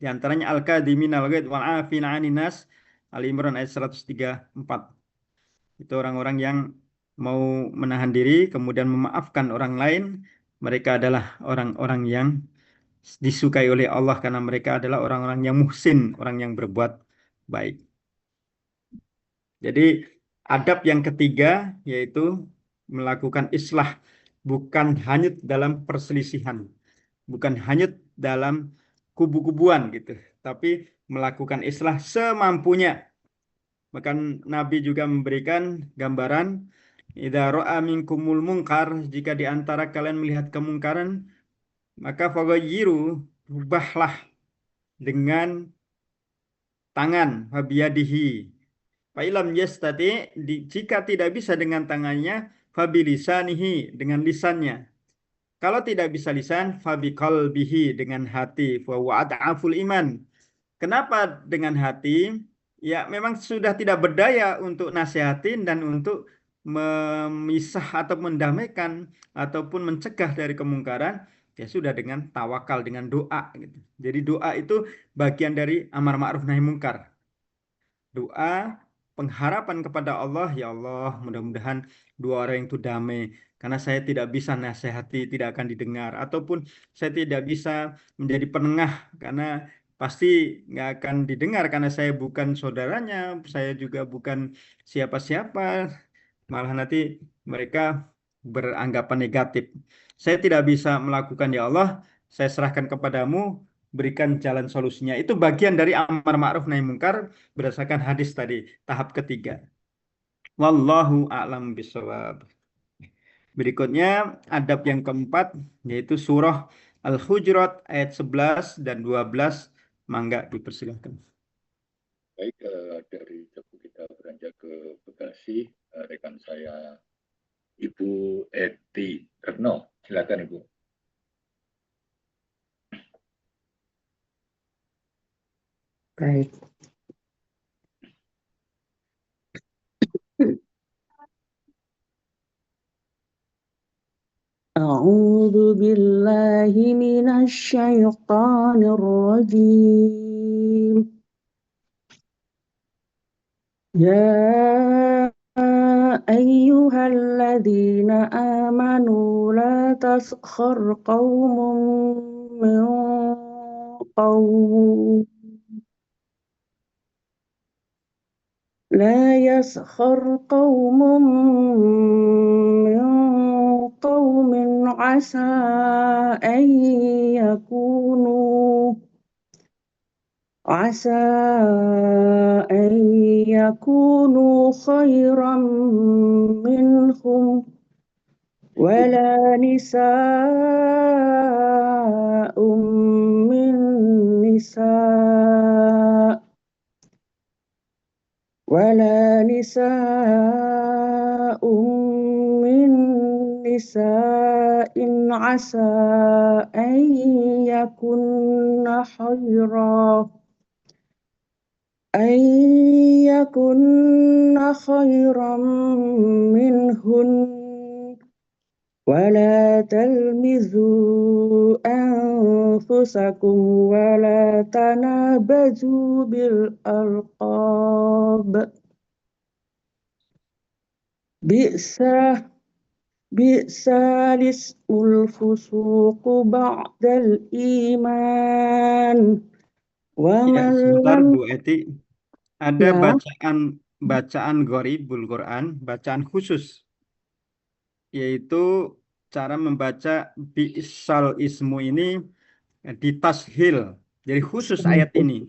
Di antaranya Al-Kadhimin al-Ghaidh wal 'afina 'anil nas, Ali Imran ayat 134. Itu orang-orang yang mau menahan diri kemudian memaafkan orang lain. Mereka adalah orang-orang yang disukai oleh Allah karena mereka adalah orang-orang yang muhsin, orang yang berbuat baik. Jadi adab yang ketiga yaitu melakukan islah, bukan hanyut dalam perselisihan, bukan hanyut dalam kubu-kubuan gitu, tapi melakukan islah semampunya. Bahkan Nabi juga memberikan gambaran idza ra'a minkumul munkar, jika di antara kalian melihat kemungkaran, maka faghayyiru, rubahlah dengan tangan, fabiyadihi. Fa'ilam yastati, jika tidak bisa dengan tangannya, fabilisanihi, dengan lisannya. Kalau tidak bisa lisan, fabiqalbihi, dengan hati, fa huwa ad'aful iman. Kenapa dengan hati? Ya, memang sudah tidak berdaya untuk nasihatin dan untuk memisah atau mendamaikan ataupun mencegah dari kemungkaran. Ya sudah, dengan tawakal, dengan doa gitu. Jadi doa itu bagian dari amar ma'ruf nahi mungkar. Doa pengharapan kepada Allah, ya Allah, mudah-mudahan dua orang itu damai, karena saya tidak bisa nasihati, tidak akan didengar, ataupun saya tidak bisa menjadi penengah karena pasti nggak akan didengar karena saya bukan saudaranya, saya juga bukan siapa-siapa, malah nanti mereka beranggapan negatif. Saya tidak bisa melakukan, ya Allah, saya serahkan kepadamu, berikan jalan solusinya. Itu bagian dari amar ma'ruf nahi mungkar berdasarkan hadis tadi, tahap ketiga. Wallahu a'lam bishawab. Berikutnya adab yang keempat, yaitu surah Al-Hujurat ayat 11 dan 12. Mangga dipersilakan. Baik, dari Cepu kita beranjak ke Bekasi, rekan saya Ibu Eti Retno. Silakan Ibu. Baik. A'udzu billahi minasy syaithanir rajim. Ya ayyuhalladzina amanu la taskhar qaumun min qaum لا يسخر قوم من قوم عسى أن يكونوا خيرا منهم ولا نساء من نساء عسى أن يكن خيرا منهن ولا تلمزوا أنفسكم ولا تنابزوا بالألقاب بئس الاسم الفسوق بعد الإيمان Ya, ومن sebentar لم Bu Eti. Ada ya bacaan Gharibul Quran, bacaan khusus, yaitu cara membaca bi'sal ismu ini ditashil. Jadi khusus ayat ini.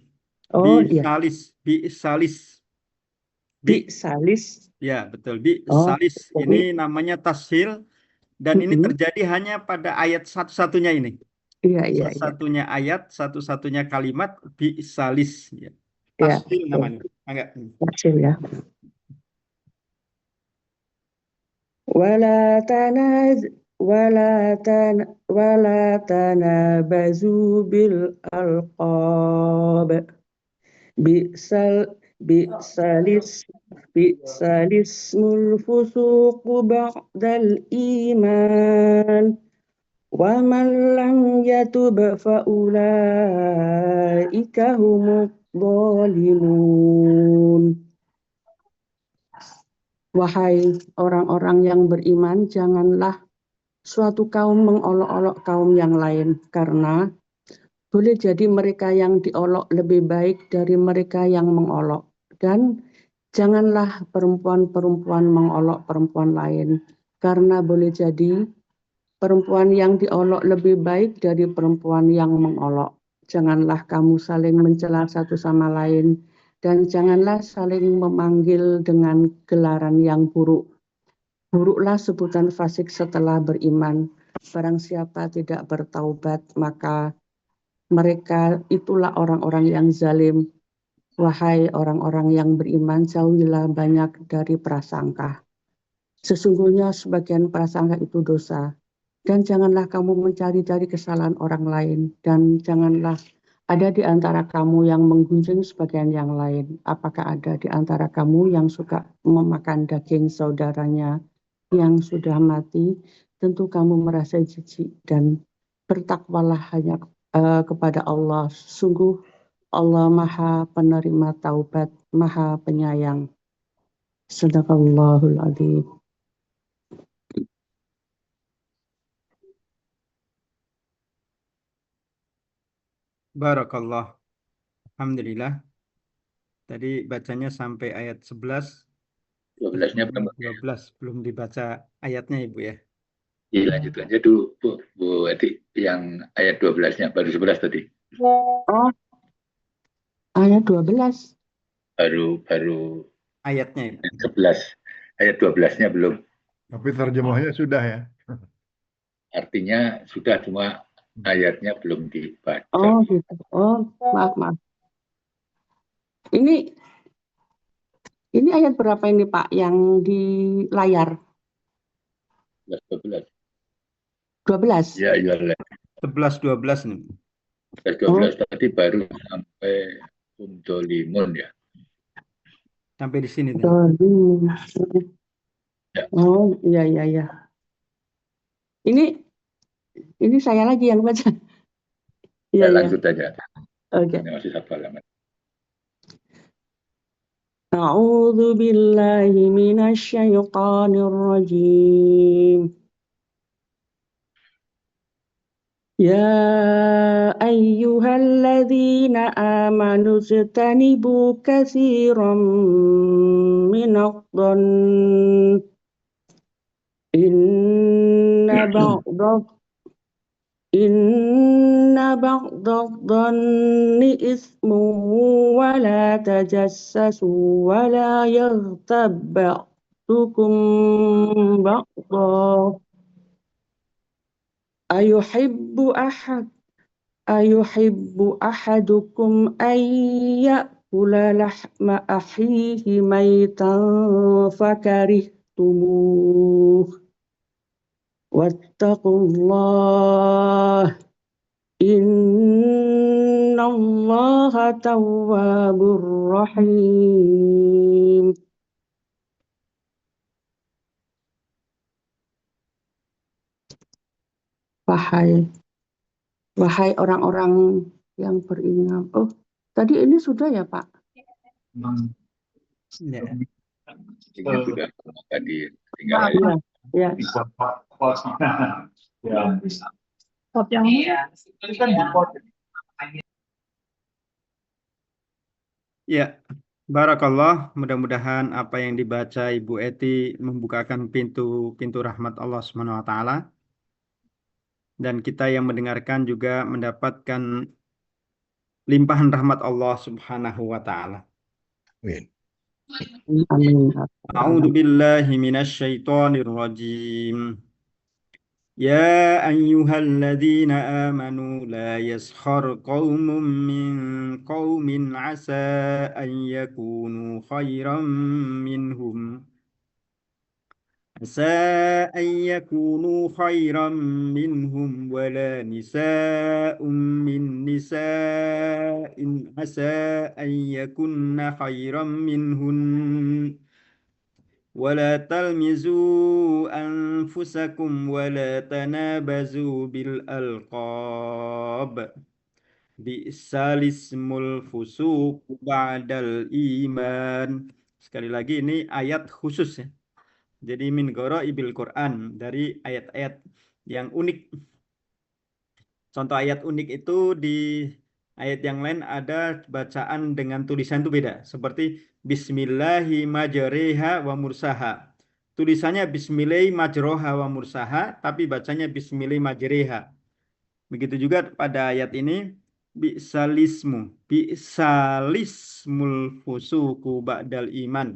oh iya Bi'salis. bi'salis Ya, betul. oh Bi'salis. jadi Ini namanya tashil. Dan ini terjadi hanya pada ayat satu-satunya ini. iya Satu-satunya ayat, satu-satunya kalimat bi'salis. Ya. ya Tashil namanya. Enggak. kecil ya. ولا تنابزوا بالألقاب بئس الاسم الفسوق بعد الإيمان ومن لم يتب فأولئك هم الظالمون. Wahai orang-orang yang beriman, janganlah suatu kaum mengolok-olok kaum yang lain, karena boleh jadi mereka yang diolok lebih baik dari mereka yang mengolok. Dan janganlah perempuan-perempuan mengolok perempuan lain, karena boleh jadi perempuan yang diolok lebih baik dari perempuan yang mengolok. Janganlah kamu saling mencela satu sama lain, dan janganlah saling memanggil dengan gelaran yang buruk. Buruklah sebutan fasik setelah beriman. Barang siapa tidak bertaubat, maka mereka itulah orang-orang yang zalim. Wahai orang-orang yang beriman, jauhilah banyak dari prasangka. Sesungguhnya sebagian prasangka itu dosa. Dan janganlah kamu mencari-cari kesalahan orang lain. Dan janganlah ada di antara kamu yang menggunjing sebagian yang lain. Apakah ada di antara kamu yang suka memakan daging saudaranya yang sudah mati? Tentu kamu merasa jijik dan bertakwalah hanya kepada Allah. Sungguh Allah Maha Penerima Taubat, Maha Penyayang. Sadaqallahul Adzim. Barakallah. Alhamdulillah. Tadi bacanya sampai ayat 11. 12-nya belum. 12 belum dibaca ayatnya Ibu ya. Lanjut aja dulu Bu Eti, yang ayat 12-nya baru 11 tadi. Oh, ayat 12. Baru Ayatnya. 11. Ayat 12-nya belum. Tapi terjemahnya sudah ya. Artinya sudah, cuma ayatnya belum dibaca. Oh gitu. Oh, maaf. Ini ayat berapa ini Pak yang di layar? 12. 12. Ya, 11 12 nih. 12 tadi baru sampai Dolimun ya. Sampai di sini. Ya. Oh, iya. Ini saya lagi yang baca. Ya, lanjut aja. Oke. Ini masih satu halaman. A'udzu billahi minasyaitonir rajim. Ya ayyuhalladzina amanu ijtanibu katsiran minadh-dhann Inna ba'dadh-dhanni ismun wa la tajassasu wa la yaghtab ba'dukum ba'dha ayuhibbu ahadukum an ya'kula lahma akhihi maytan fakarihtumuh wattaqullah innallaha tawwabur rahim. Wahai orang-orang yang beriman. Oh, tadi ini sudah ya Pak? Ya. Ini sudah tadi tinggal Ya. Ya, barakallah. Mudah-mudahan apa yang dibaca Ibu Eti membukakan pintu rahmat Allah Subhanahu wa taala. Dan kita yang mendengarkan juga mendapatkan limpahan rahmat Allah Subhanahu wa taala. Amin. A'udzu billahi minasyaitonir rajim. Ya ayyuhalladzina amanu la yaskhar qaumun min qaumin asa an yakunu khairan minhum. عسى أن يكونوا خيرا منهم ولا نساء من نساء عسى أن يكن خيرا منهن ولا تلمزوا أنفسكم ولا تنابزوا بالألقاب بئس الاسم الفسوق بعد الإيمان. Sekali lagi ini ayat khusus ya. Jadi min ghoraibil Quran, dari ayat-ayat yang unik. Contoh ayat unik itu di ayat yang lain ada bacaan dengan tulisan itu beda. Seperti Bismillahi majreha wa mursaha. Tulisannya Bismillahi majroha wa mursaha, tapi bacanya Bismillahi majreha. Begitu juga pada ayat ini bi'salismul fusuku ba'dal iman.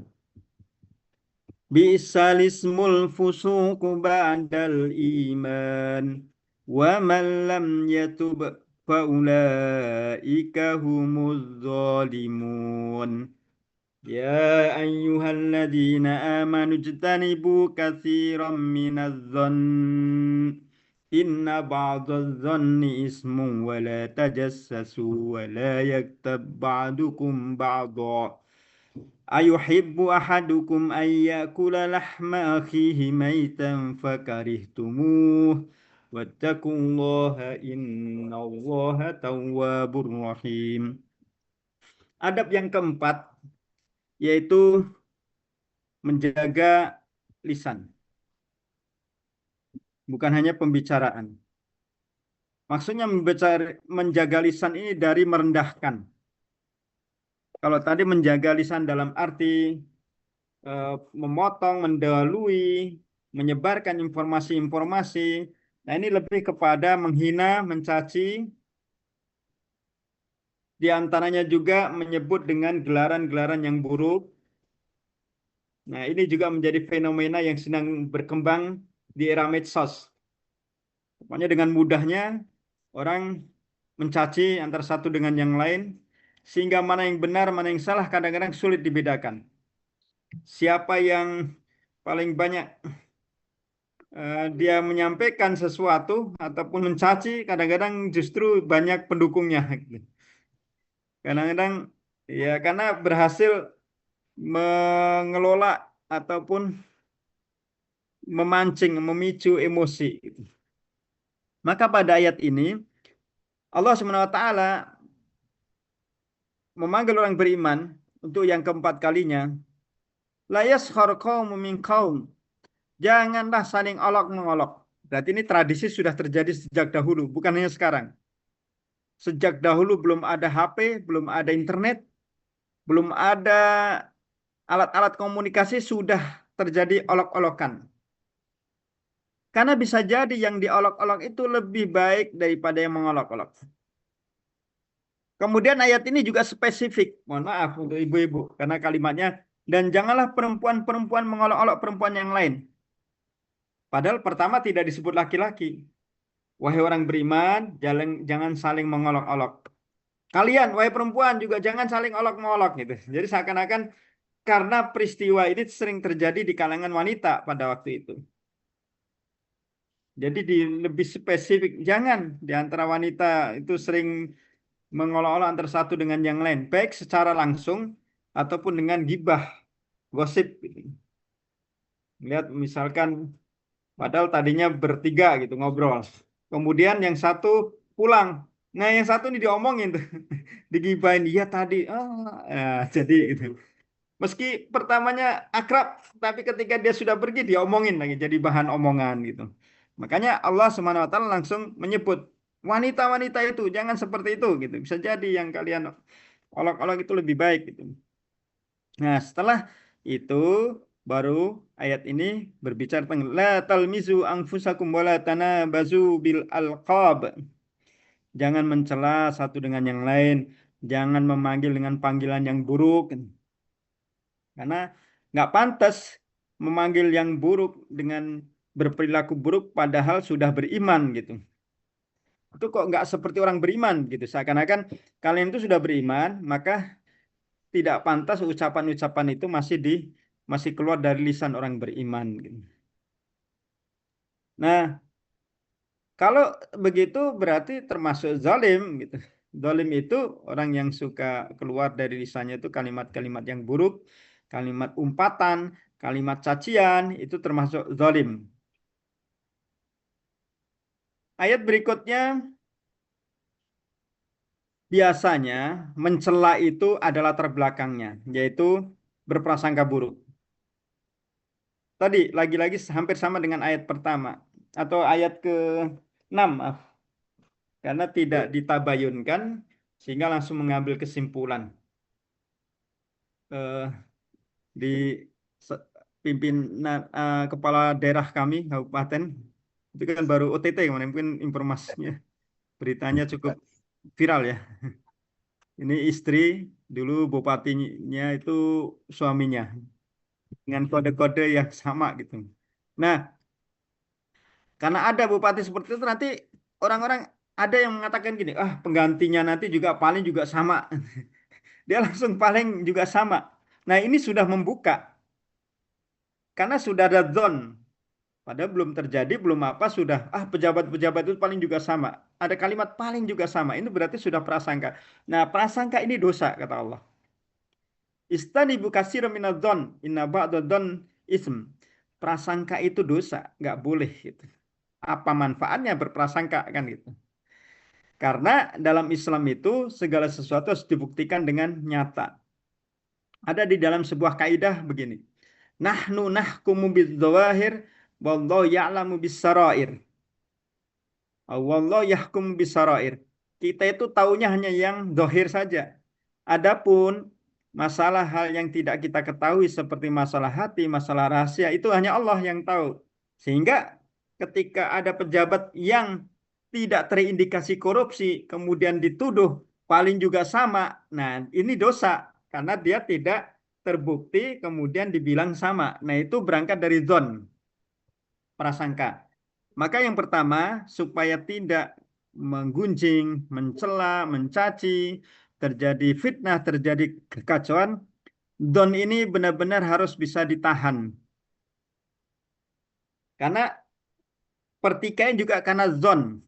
Bi'sal ismul fusuqu ba'dal iman wa man lam yatub fa ulaika humuz zalimun. Ya ayyuhalladzina amanu ijtanibu katsiran minadh dhann inna ba'dadh dhanni ismun wa la tajassasu wa la yaktab ba'dukum ba'dha ayuhibbu ahadukum an ya'kula lahma akhihi maitan fakarihtumuh wattaqullaha innallaha tawwabur rahim. Adab yang keempat yaitu menjaga lisan. Bukan hanya pembicaraan. Maksudnya menjaga lisan ini dari merendahkan. Kalau tadi menjaga lisan dalam arti memotong, mendahului, menyebarkan informasi-informasi. Nah, ini lebih kepada menghina, mencaci. Di antaranya juga menyebut dengan gelaran-gelaran yang buruk. Nah, ini juga menjadi fenomena yang sedang berkembang di era medsos. Pokoknya dengan mudahnya orang mencaci antara satu dengan yang lain, sehingga mana yang benar, mana yang salah kadang-kadang sulit dibedakan. Siapa yang paling banyak dia menyampaikan sesuatu ataupun mencaci, kadang-kadang justru banyak pendukungnya. Kadang-kadang ya karena berhasil mengelola ataupun memancing, memicu emosi. Maka pada ayat ini Allah SWT memanggil orang beriman untuk yang keempat kalinya. La yaskhar qaumun min qaum. Janganlah saling olok-mengolok. Berarti ini tradisi sudah terjadi sejak dahulu, bukan hanya sekarang. Sejak dahulu belum ada HP, belum ada internet, belum ada alat-alat komunikasi, sudah terjadi olok-olokan. Karena bisa jadi yang diolok-olok itu lebih baik daripada yang mengolok-olok. Kemudian ayat ini juga spesifik. Mohon maaf untuk ibu-ibu, karena kalimatnya, dan janganlah perempuan-perempuan mengolok-olok perempuan yang lain. Padahal pertama tidak disebut laki-laki. Wahai orang beriman, jangan saling mengolok-olok. Kalian, wahai perempuan, juga jangan saling olok-mengolok gitu. Jadi seakan-akan karena peristiwa ini sering terjadi di kalangan wanita pada waktu itu. Jadi lebih spesifik, jangan di antara wanita itu sering mengolok-olok antara satu dengan yang lain, baik secara langsung ataupun dengan gibah, gosip. Gitu. Lihat misalkan, padahal tadinya bertiga gitu ngobrol. Kemudian yang satu pulang. Nah, yang satu ini diomongin tuh. Digibahin dia tadi. Jadi gitu. Meski pertamanya akrab, tapi ketika dia sudah pergi diomongin lagi jadi bahan omongan gitu. Makanya Allah SWT langsung menyebut wanita-wanita itu jangan seperti itu gitu. Bisa jadi yang kalian olok-olok itu lebih baik gitu. Nah, setelah itu baru ayat ini berbicara tentang la talmizu anfusakum wa la tanabazu bil alqab. Jangan mencela satu dengan yang lain, jangan memanggil dengan panggilan yang buruk. Karena nggak pantas memanggil yang buruk dengan berperilaku buruk padahal sudah beriman gitu. Itu kok nggak seperti orang beriman gitu. Seakan-akan kalian itu sudah beriman, maka tidak pantas ucapan-ucapan itu masih keluar dari lisan orang beriman gitu. Nah, kalau begitu berarti termasuk zalim gitu. Zalim itu orang yang suka keluar dari lisannya itu kalimat-kalimat yang buruk, kalimat umpatan, kalimat cacian, itu termasuk zalim. Ayat berikutnya, biasanya mencela itu adalah terbelakangnya, yaitu berprasangka buruk. Tadi lagi-lagi hampir sama dengan ayat pertama atau ayat ke-6, maaf. Karena tidak ditabayunkan sehingga langsung mengambil kesimpulan. Di pimpinan kepala daerah kami kabupaten itu kan baru OTT kemarin, mungkin informasinya beritanya cukup viral ya. Ini istri, dulu bupatinya itu suaminya. dengan kode-kode yang sama gitu. Nah, karena ada bupati seperti itu nanti orang-orang ada yang mengatakan gini, ah penggantinya nanti juga paling juga sama. Dia langsung paling juga sama. Nah, ini sudah membuka karena sudah ada zon. Padahal belum terjadi, belum apa, sudah, pejabat-pejabat itu paling juga sama. Ada kalimat paling juga sama. Ini berarti sudah prasangka. Nah, prasangka ini dosa, kata Allah. Istanibu katsiran minadh-dhon, inna ba'dadh-dhon ism. Prasangka itu dosa, nggak boleh gitu. Apa manfaatnya berprasangka kan gitu. Karena dalam Islam itu segala sesuatu harus dibuktikan dengan nyata. Ada di dalam sebuah kaidah begini. Nahnu nahkumu bidzawahir wallahu ya'lamu bis-sarair. Wallahu yahkum bis-sarair. Kita itu taunya hanya yang zahir saja. Adapun masalah hal yang tidak kita ketahui seperti masalah hati, masalah rahasia itu hanya Allah yang tahu. Sehingga ketika ada pejabat yang tidak terindikasi korupsi kemudian dituduh paling juga sama. Nah, ini dosa karena dia tidak terbukti kemudian dibilang sama. Nah, itu berangkat dari zon, prasangka. Maka yang pertama, supaya tidak menggunjing, mencela, mencaci, terjadi fitnah, terjadi kekacauan, zon ini benar-benar harus bisa ditahan. Karena pertikaian juga karena zon.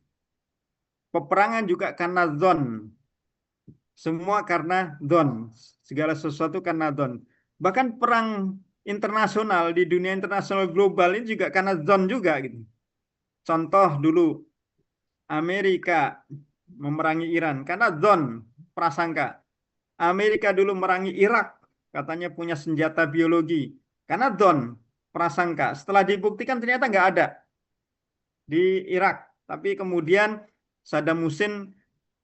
Peperangan juga karena zon. Semua karena zon. Segala sesuatu karena zon. Bahkan perang internasional di dunia internasional global ini juga karena zon juga gitu. Contoh dulu Amerika memerangi Iran karena zon, prasangka. Amerika dulu memerangi Irak katanya punya senjata biologi karena zon, prasangka. Setelah dibuktikan ternyata nggak ada di Irak. Tapi kemudian Saddam Hussein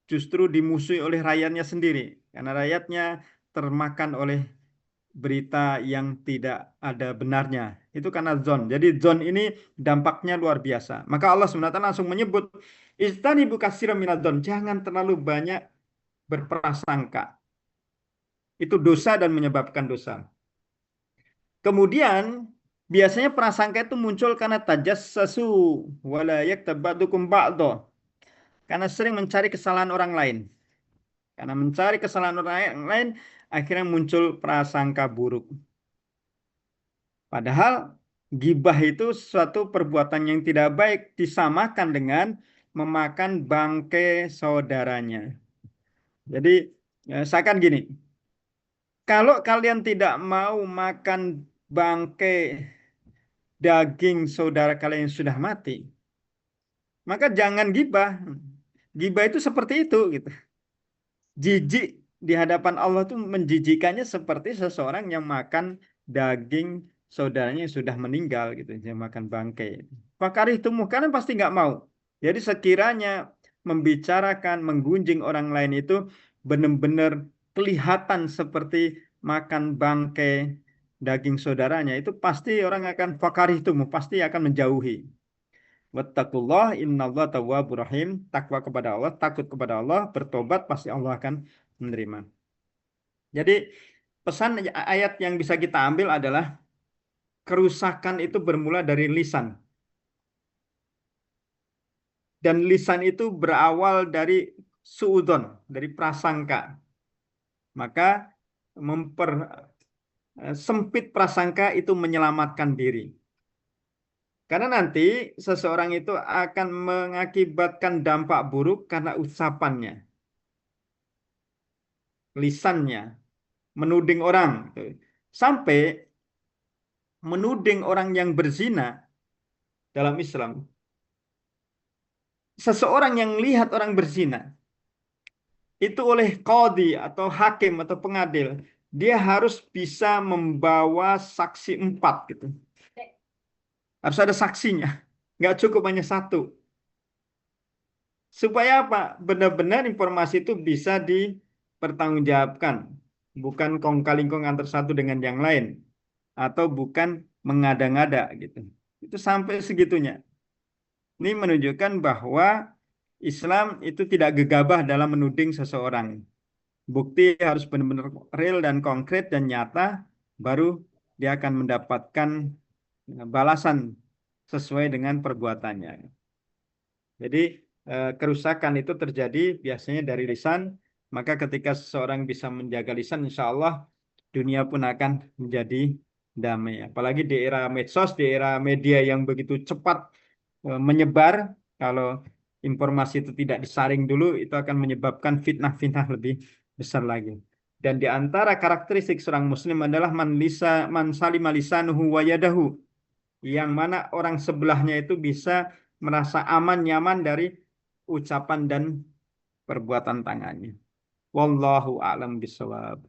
justru dimusuhi oleh rakyatnya sendiri karena rakyatnya termakan oleh berita yang tidak ada benarnya. Itu karena zon. Jadi zon ini dampaknya luar biasa. Maka Allah SWT langsung menyebut, Istanibu katsiran minadh-dhon. Jangan terlalu banyak berprasangka. Itu dosa dan menyebabkan dosa. Kemudian biasanya prasangka itu muncul karena tajassasu wala yaktab ba'dukum ba'dha. Karena sering mencari kesalahan orang lain. Karena mencari kesalahan orang lain akhirnya muncul prasangka buruk. Padahal gibah itu suatu perbuatan yang tidak baik disamakan dengan memakan bangkai saudaranya. Jadi seakan gini, kalau kalian tidak mau makan bangkai daging saudara kalian yang sudah mati, maka jangan gibah. Gibah itu seperti itu gitu. Jijik di hadapan Allah itu menjijikannya seperti seseorang yang makan daging saudaranya yang sudah meninggal gitu, yang makan bangkai. Fakari itu kalian pasti nggak mau. Jadi sekiranya membicarakan, menggunjing orang lain itu benar-benar kelihatan seperti makan bangkai daging saudaranya, itu pasti orang akan fakari itu pasti akan menjauhi. Wattaqullah innallaha tawwabur rahim. Takwa kepada Allah, takut kepada Allah, bertobat pasti Allah akan menerima. Jadi pesan ayat yang bisa kita ambil adalah kerusakan itu bermula dari lisan. Dan lisan itu berawal dari suudzon, dari prasangka. Maka sempit prasangka itu menyelamatkan diri. Karena nanti seseorang itu akan mengakibatkan dampak buruk karena ucapannya, lisannya, menuding orang. Sampai menuding orang yang berzina dalam Islam. Seseorang yang lihat orang berzina, itu oleh qadhi atau hakim atau pengadil, dia harus bisa membawa saksi 4 gitu. Harus ada saksinya. Nggak cukup hanya 1. Supaya apa? Benar-benar informasi itu bisa dipertanggungjawabkan. Bukan kong-kali-kong antar satu dengan yang lain. Atau bukan mengada-ngada gitu. Itu sampai segitunya. Ini menunjukkan bahwa Islam itu tidak gegabah dalam menuding seseorang. Bukti harus benar-benar real dan konkret dan nyata, baru dia akan mendapatkan balasan sesuai dengan perbuatannya. Jadi kerusakan itu terjadi biasanya dari lisan, maka ketika seseorang bisa menjaga lisan, insya Allah dunia pun akan menjadi damai. Apalagi di era medsos, di era media yang begitu cepat menyebar, kalau informasi itu tidak disaring dulu, itu akan menyebabkan fitnah-fitnah lebih besar lagi. Dan di antara karakteristik seorang muslim adalah man salima lisanuhu wa yadahu, yang mana orang sebelahnya itu bisa merasa aman, nyaman dari ucapan dan perbuatan tangannya. Wallahu a'lam bishawab.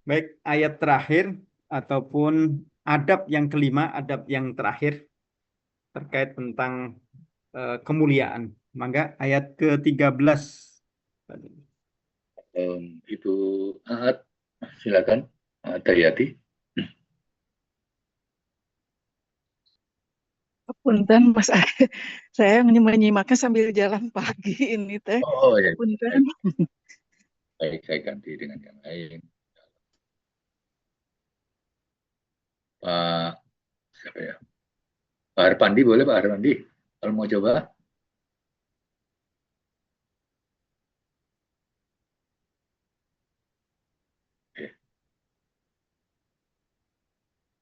Baik, ayat terakhir ataupun adab yang kelima, adab yang terakhir terkait tentang kemuliaan. Maka ayat ke-13. Ibu Aat, silakan, Dayati. Punten Mas, saya menyimaknya sambil jalan pagi ini teh. Oh ya, Punten. baik, saya ganti dengan yang lain. Pak siapa ya? Pak Harpandi, boleh Pak Harpandi? Kalau mau coba.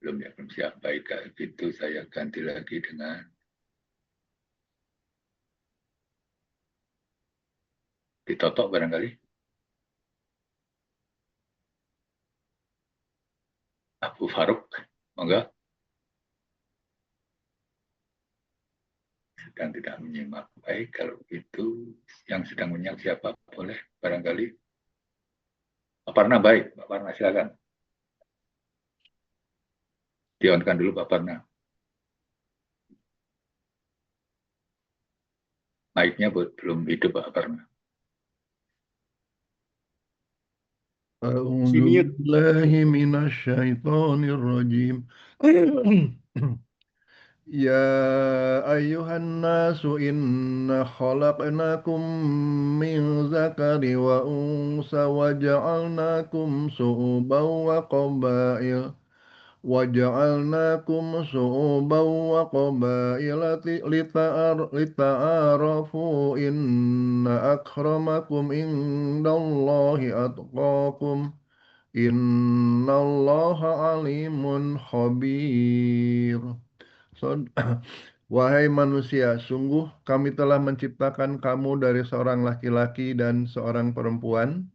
Belum ya, belum siap. Baik, itu saya ganti lagi dengan ditotok barangkali. Abu Faruk, enggak? Sedang tidak menyimak. Baik, kalau itu yang sedang menyimak siapa? Boleh barangkali. Pak Parna, baik. Pak Parna, silakan. Dionkan dulu Pak Parna. Mic-nya belum hidup Pak Parna. أعوذ Simiyut. بالله من الشيطان الرجيم يا أيها الناس إنا خلقناكم من ذكر وأنثى وجعلناكم شعوبا وقبائل لتعارفوا إن أكرمكم عند الله أتقاكم إن الله عليم خبير. Wahai manusia, sungguh kami telah menciptakan kamu dari seorang laki-laki dan seorang perempuan.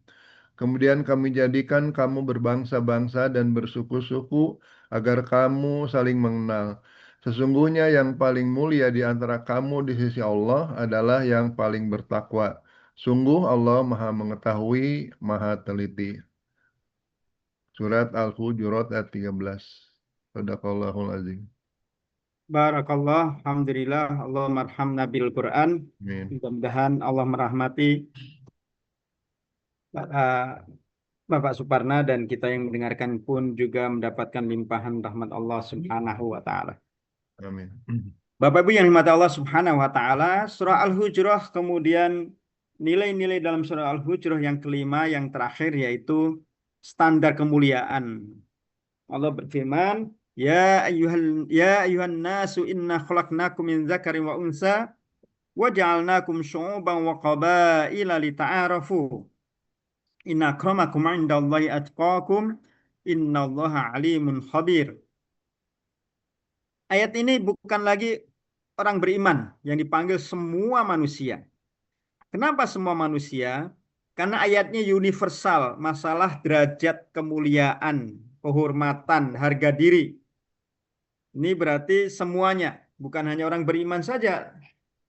Kemudian kami jadikan kamu berbangsa-bangsa dan bersuku-suku agar kamu saling mengenal. Sesungguhnya yang paling mulia di antara kamu di sisi Allah adalah yang paling bertakwa. Sungguh Allah Maha Mengetahui, Maha Teliti. Surat Al-Hujurat ayat 13. Shadaqallahul azim. Barakallah, alhamdulillah, Allah marhamna bil Quran. Amin. Mudah-mudahan Allah merahmati Bapak Suparna dan kita yang mendengarkan pun juga mendapatkan limpahan rahmat Allah Subhanahu wa taala. Amin. Bapak Ibu yang dirahmati Allah Subhanahu wa taala, surah Al-Hujurah, kemudian nilai-nilai dalam surah Al-Hujurah yang kelima yang terakhir yaitu standar kemuliaan. Allah berfirman, Ya ayuhan nasu inna khalaqnakum min dzakarin wa unsa wa ja'alnakum syu'uban wa qabaila lita'arafu. Inna akramakum 'indallahi atqakum. Innallaha 'alimun khabir. Ayat ini bukan lagi orang beriman yang dipanggil semua manusia. Kenapa semua manusia? Karena ayatnya universal, masalah derajat kemuliaan, kehormatan, harga diri. Ini berarti semuanya, bukan hanya orang beriman saja.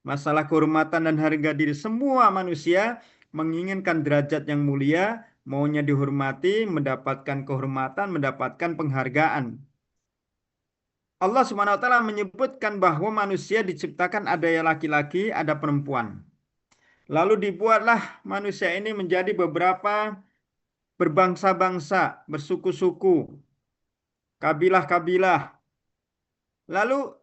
Masalah kehormatan dan harga diri semua manusia menginginkan derajat yang mulia, maunya dihormati, mendapatkan kehormatan, mendapatkan penghargaan. Allah Subhanahu wa taala menyebutkan bahwa manusia diciptakan ada yang laki-laki, ada perempuan. Lalu dibuatlah manusia ini menjadi beberapa berbangsa-bangsa, bersuku-suku, kabilah-kabilah. Lalu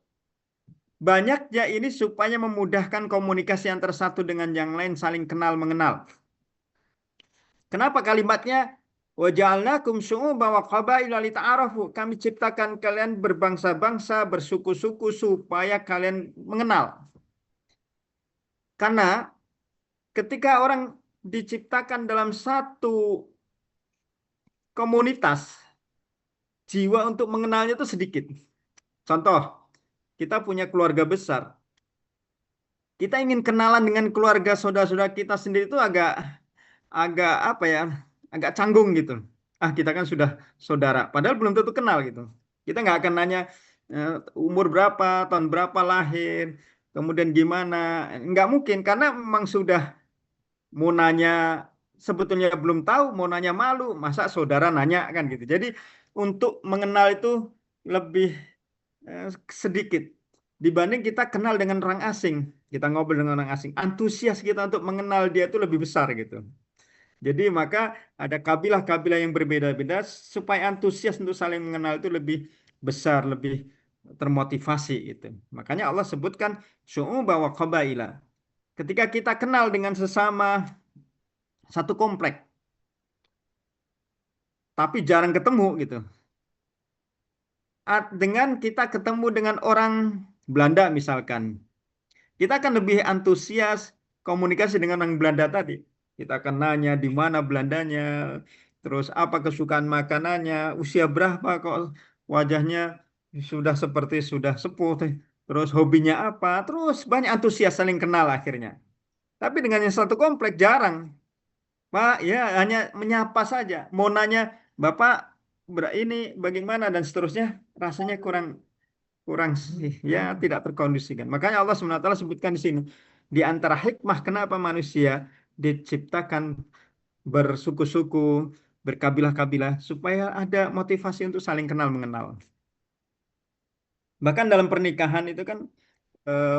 banyaknya ini supaya memudahkan komunikasi antara satu dengan yang lain, saling kenal mengenal. Kenapa kalimatnya Wa ja'alnakum syu'uban wa qabaila lita'arafu. Kami ciptakan kalian berbangsa-bangsa, bersuku-suku supaya kalian mengenal. Karena ketika orang diciptakan dalam satu komunitas, jiwa untuk mengenalnya itu sedikit. Contoh, kita punya keluarga besar. Kita ingin kenalan dengan keluarga saudara-saudara kita sendiri itu agak apa ya? Agak canggung gitu. Ah, kita kan sudah saudara, padahal belum tentu kenal gitu. Kita nggak akan nanya umur berapa, tahun berapa lahir, kemudian gimana. Nggak mungkin, karena memang sudah mau nanya sebetulnya belum tahu, mau nanya malu, masa saudara nanya kan gitu. Jadi untuk mengenal itu lebih sedikit dibanding kita kenal dengan orang asing. Kita ngobrol dengan orang asing, antusias kita untuk mengenal dia itu lebih besar gitu. Jadi maka ada kabilah-kabilah yang berbeda-beda supaya antusias untuk saling mengenal itu lebih besar, lebih termotivasi gitu. Makanya Allah sebutkan syu'uba wa qabaila. Ketika kita kenal dengan sesama satu komplek, tapi jarang ketemu gitu. Dengan kita ketemu dengan orang Belanda misalkan, kita akan lebih antusias komunikasi dengan orang Belanda tadi. Kita akan nanya di mana Belandanya, terus apa kesukaan makanannya, usia berapa kok wajahnya sudah seperti sudah sepuh, terus hobinya apa, terus banyak antusias saling kenal akhirnya. Tapi dengan yang satu komplek jarang. Pak, ya hanya menyapa saja. Mau nanya, Bapak ini bagaimana dan seterusnya, rasanya kurang sih, ya tidak terkondisikan. Makanya Allah SWT sebutkan di sini, di antara hikmah kenapa manusia diciptakan bersuku-suku, berkabilah-kabilah, supaya ada motivasi untuk saling kenal mengenal. Bahkan dalam pernikahan itu kan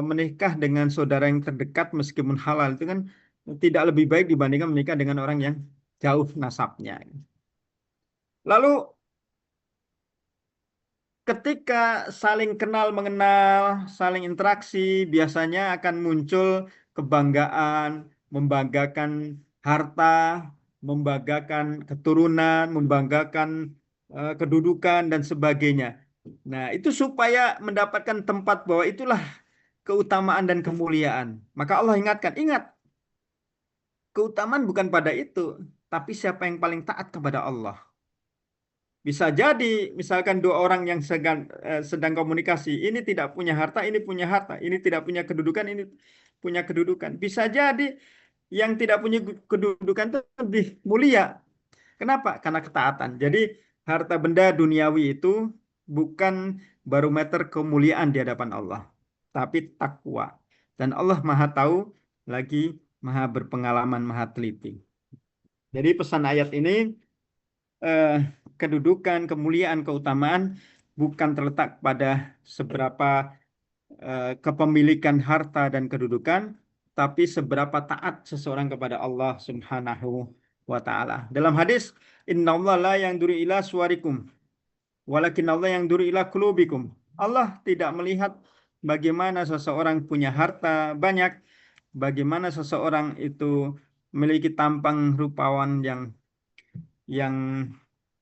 menikah dengan saudara yang terdekat meskipun halal itu kan tidak lebih baik dibandingkan menikah dengan orang yang jauh nasabnya. Lalu ketika saling kenal mengenal, saling interaksi, biasanya akan muncul kebanggaan, membanggakan harta, membanggakan keturunan, membanggakan kedudukan dan sebagainya. Nah, itu supaya mendapatkan tempat bahwa itulah keutamaan dan kemuliaan. Maka Allah ingatkan, ingat, keutamaan bukan pada itu, tapi siapa yang paling taat kepada Allah. Bisa jadi misalkan dua orang yang sedang komunikasi, ini tidak punya harta, ini punya harta, ini tidak punya kedudukan, ini punya kedudukan. Bisa jadi yang tidak punya kedudukan itu lebih mulia. Kenapa? Karena ketaatan. Jadi harta benda duniawi itu bukan barometer kemuliaan di hadapan Allah, tapi takwa. Dan Allah Maha tahu, lagi Maha berpengalaman, Maha teliti. Jadi pesan ayat ini, kedudukan, kemuliaan, keutamaan bukan terletak pada seberapa kepemilikan harta dan kedudukan, tapi seberapa taat seseorang kepada Allah Subhanahu wa ta'ala. Dalam hadis, innallaha la yanzuru ila suwarikum, walakin Allah yanzuru ila qulubikum. Allah tidak melihat bagaimana seseorang punya harta banyak, bagaimana seseorang itu memiliki tampang rupawan yang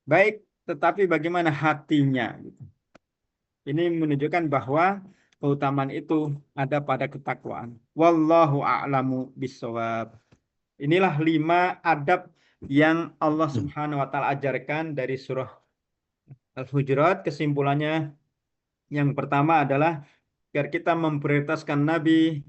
baik, tetapi bagaimana hatinya. Ini menunjukkan bahwa keutamaan itu ada pada ketakwaan. Wallahu a'lamu bishawab. Inilah 5 adab yang Allah Subhanahu wa taala ajarkan dari surah Al-Hujurat. Kesimpulannya yang pertama adalah agar kita memprioritaskan Nabi,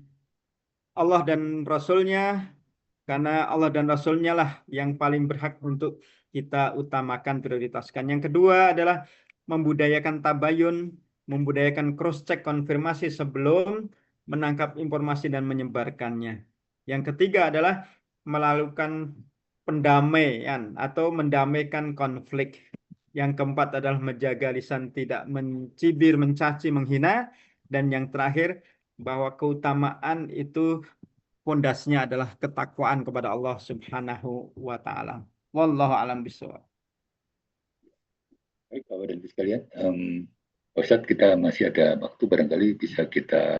Allah dan Rasul-Nya, karena Allah dan Rasul-Nya lah yang paling berhak untuk kita utamakan, prioritaskan. Yang kedua adalah membudayakan tabayun, membudayakan cross-check konfirmasi sebelum menangkap informasi dan menyebarkannya. Yang ketiga adalah melakukan pendamaian atau mendamaikan konflik. Yang keempat adalah menjaga lisan tidak mencibir, mencaci, menghina. Dan yang terakhir, bahwa keutamaan itu pondasinya adalah ketakwaan kepada Allah Subhanahu wa taala. Wallahu a'lam bishawab. Baik, Bapak dan Ibu sekalian, Ustadz, kita masih ada waktu, barangkali bisa kita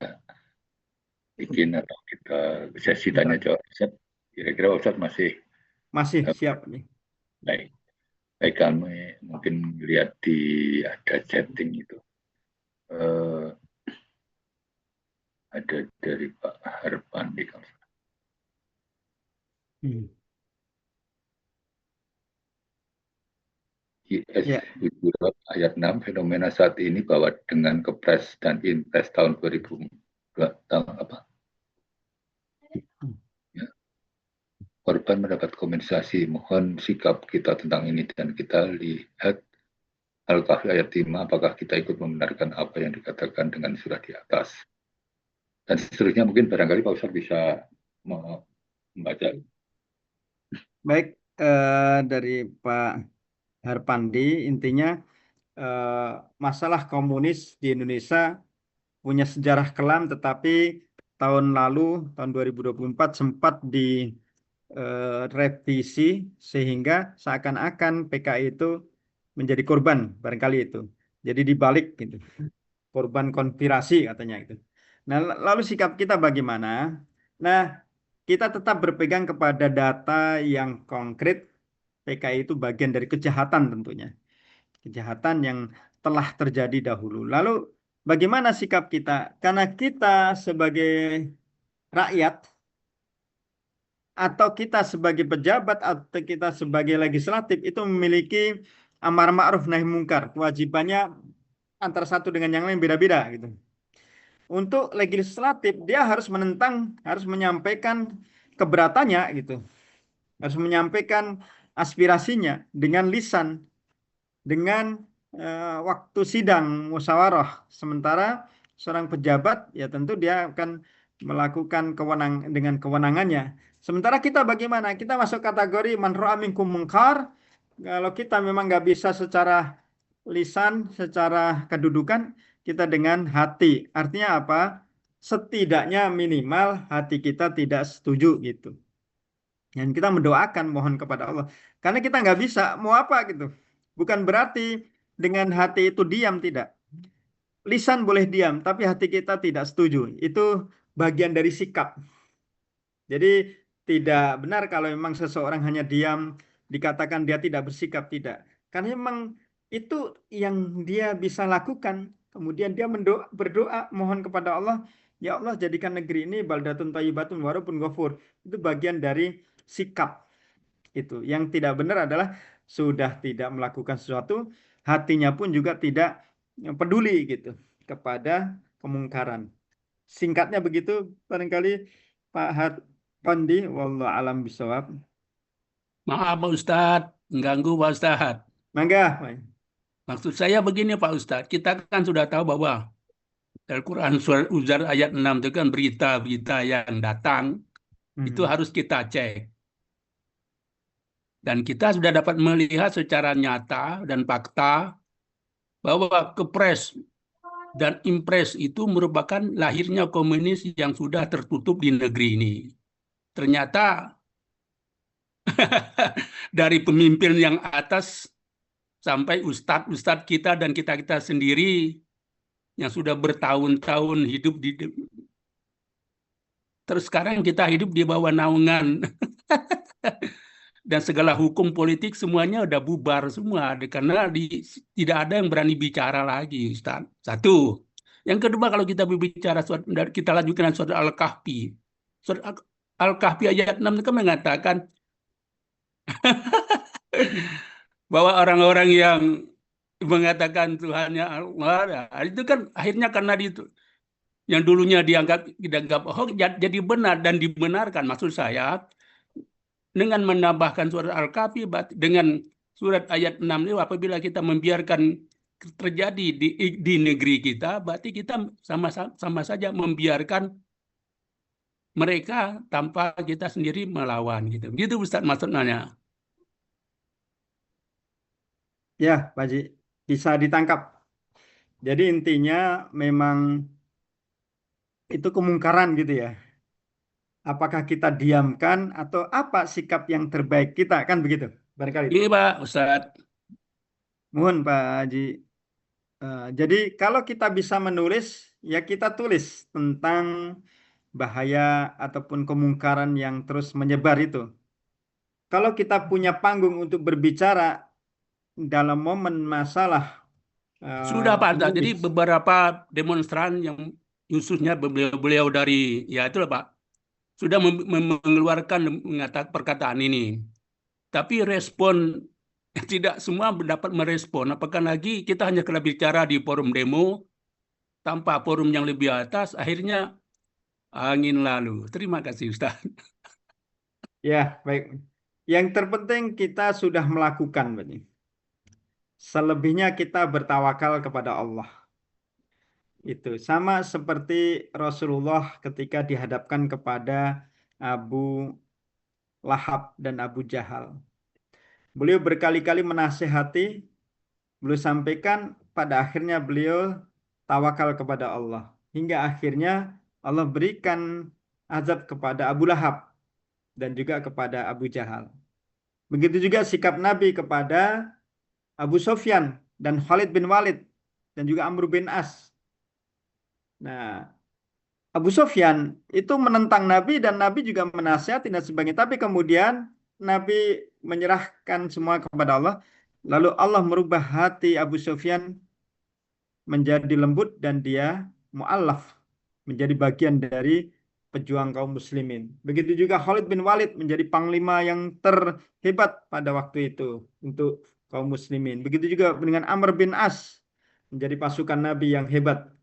bikin atau kita sesi tanya jawab. Ustadz, kira-kira Ustadz masih siap nih. Baik. kami mungkin lihat di ada chatting itu. Ada dari Pak Harpandi. IS Ya. ayat 6, fenomena saat ini bahwa dengan Kepres dan Inpres tahun 2002 ya, korban mendapat kompensasi. Mohon sikap kita tentang ini, dan kita lihat Al-Kahfi ayat 5, apakah kita ikut membenarkan apa yang dikatakan dengan surah di atas. Dan seterusnya mungkin barangkali Pak Ustadz bisa membaca. Baik, dari Pak Harpandi, intinya masalah komunis di Indonesia punya sejarah kelam, tetapi tahun lalu, tahun 2024 sempat direvisi sehingga seakan-akan PKI itu menjadi korban, barangkali itu. Jadi dibalik gitu, korban konspirasi katanya itu. Nah, lalu sikap kita bagaimana? Nah, kita tetap berpegang kepada data yang konkret. PKI itu bagian dari kejahatan tentunya. Kejahatan yang telah terjadi dahulu. Lalu bagaimana sikap kita? Karena kita sebagai rakyat atau kita sebagai pejabat atau kita sebagai legislatif itu memiliki amar ma'ruf nahi mungkar. Kewajibannya antara satu dengan yang lain beda-beda gitu. Untuk legislatif dia harus menentang, harus menyampaikan keberatannya gitu. Harus menyampaikan aspirasinya dengan lisan, dengan waktu sidang musyawarah. Sementara seorang pejabat ya tentu dia akan melakukan dengan kewenangannya. Sementara kita bagaimana? Kita masuk kategori man ra'a minkum munkar. Kalau kita memang nggak bisa secara lisan, secara kedudukan, kita dengan hati. Artinya apa? Setidaknya minimal hati kita tidak setuju gitu. Dan kita mendoakan, mohon kepada Allah. Karena kita nggak bisa, mau apa gitu. Bukan berarti dengan hati itu diam, tidak. Lisan boleh diam, tapi hati kita tidak setuju. Itu bagian dari sikap. Jadi tidak benar kalau memang seseorang hanya diam, dikatakan dia tidak bersikap, tidak. Karena memang itu yang dia bisa lakukan. Kemudian dia berdoa, mohon kepada Allah, ya Allah jadikan negeri ini baldatun thayyibatun warabun ghafur. Itu bagian dari sikap. Itu yang tidak benar adalah sudah tidak melakukan sesuatu, hatinya pun juga tidak peduli gitu kepada kemungkaran. Singkatnya begitu barangkali Pak Harpandi, wallahu alam bisawab. Maaf Pak Ustadz, mengganggu Pak Ustadz. Mangga. Maksud saya begini Pak Ustadz, kita kan sudah tahu bahwa Al-Quran surat Uzar ayat 6 itu kan berita-berita yang datang, itu harus kita cek. Dan kita sudah dapat melihat secara nyata dan fakta bahwa Kepres dan Impres itu merupakan lahirnya komunis yang sudah tertutup di negeri ini. Ternyata dari pemimpin yang atas sampai ustadz-ustadz kita dan kita-kita sendiri yang sudah bertahun-tahun hidup terus sekarang kita hidup di bawah naungan dan segala hukum politik semuanya udah bubar semua karena tidak ada yang berani bicara lagi, Ustaz. Satu. Yang kedua, kalau kita berbicara kita lanjutkan surat Al-Kahfi. Surat Al-Kahfi ayat 6 itu kan mengatakan bahwa orang-orang yang mengatakan Tuhannya Allah, itu kan akhirnya karena yang dulunya dianggap hoax jadi benar dan dibenarkan. Maksud saya, dengan menambahkan surat Al-Kahfi dengan surat ayat 6 itu, apabila kita membiarkan terjadi di negeri kita, berarti kita sama saja membiarkan mereka tanpa kita sendiri melawan gitu. Gitu Ustaz maksudnya. Ya, Pak Haji, bisa ditangkap. Jadi intinya memang itu kemungkaran gitu ya. Apakah kita diamkan atau apa sikap yang terbaik kita, kan begitu barangkali. Iya Pak Ustaz. Mohon Pak Haji. Jadi kalau kita bisa menulis, ya kita tulis tentang bahaya ataupun kemungkaran yang terus menyebar itu. Kalau kita punya panggung untuk berbicara, dalam momen masalah Sudah Pak, jadi medis. beberapa demonstran yang khususnya beliau dari ya itulah Pak sudah mengeluarkan mengatakan perkataan ini. Tapi respon tidak semua dapat merespon. Apakah lagi kita hanya kena bicara di forum demo tanpa forum yang lebih atas, akhirnya angin lalu. Terima kasih Ustaz. Ya, baik. Yang terpenting kita sudah melakukan, Pak. Selebihnya kita bertawakal kepada Allah. Itu sama seperti Rasulullah ketika dihadapkan kepada Abu Lahab dan Abu Jahal. Beliau berkali-kali menasihati, beliau sampaikan, pada akhirnya beliau tawakal kepada Allah. Hingga akhirnya Allah berikan azab kepada Abu Lahab dan juga kepada Abu Jahal. Begitu juga sikap Nabi kepada Abu Sufyan dan Khalid bin Walid dan juga Amr bin As. Nah, Abu Sufyan itu menentang Nabi dan Nabi juga menasihati dan sebagainya. Tapi kemudian Nabi menyerahkan semua kepada Allah. Lalu Allah merubah hati Abu Sufyan menjadi lembut dan dia mu'allaf, menjadi bagian dari pejuang kaum muslimin. Begitu juga Khalid bin Walid menjadi panglima yang terhebat pada waktu itu untuk kaum muslimin. Begitu juga dengan Amr bin As menjadi pasukan Nabi yang hebat.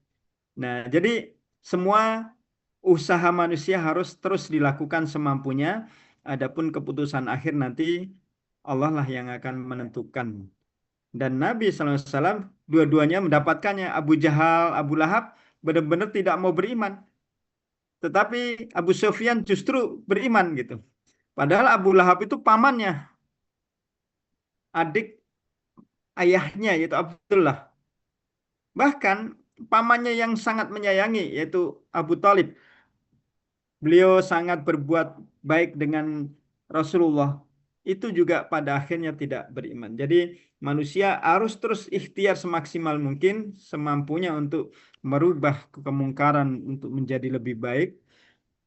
Nah, jadi semua usaha manusia harus terus dilakukan semampunya. Adapun keputusan akhir nanti Allah lah yang akan menentukan. Dan Nabi SAW dua-duanya mendapatkannya. Abu Jahal, Abu Lahab benar-benar tidak mau beriman. Tetapi Abu Sufyan justru beriman gitu. Padahal Abu Lahab itu pamannya, adik ayahnya yaitu Abdullah. Bahkan pamannya yang sangat menyayangi yaitu Abu Talib. Beliau sangat berbuat baik dengan Rasulullah. Itu juga pada akhirnya tidak beriman. Jadi manusia harus terus ikhtiar semaksimal mungkin semampunya untuk merubah kemungkaran untuk menjadi lebih baik,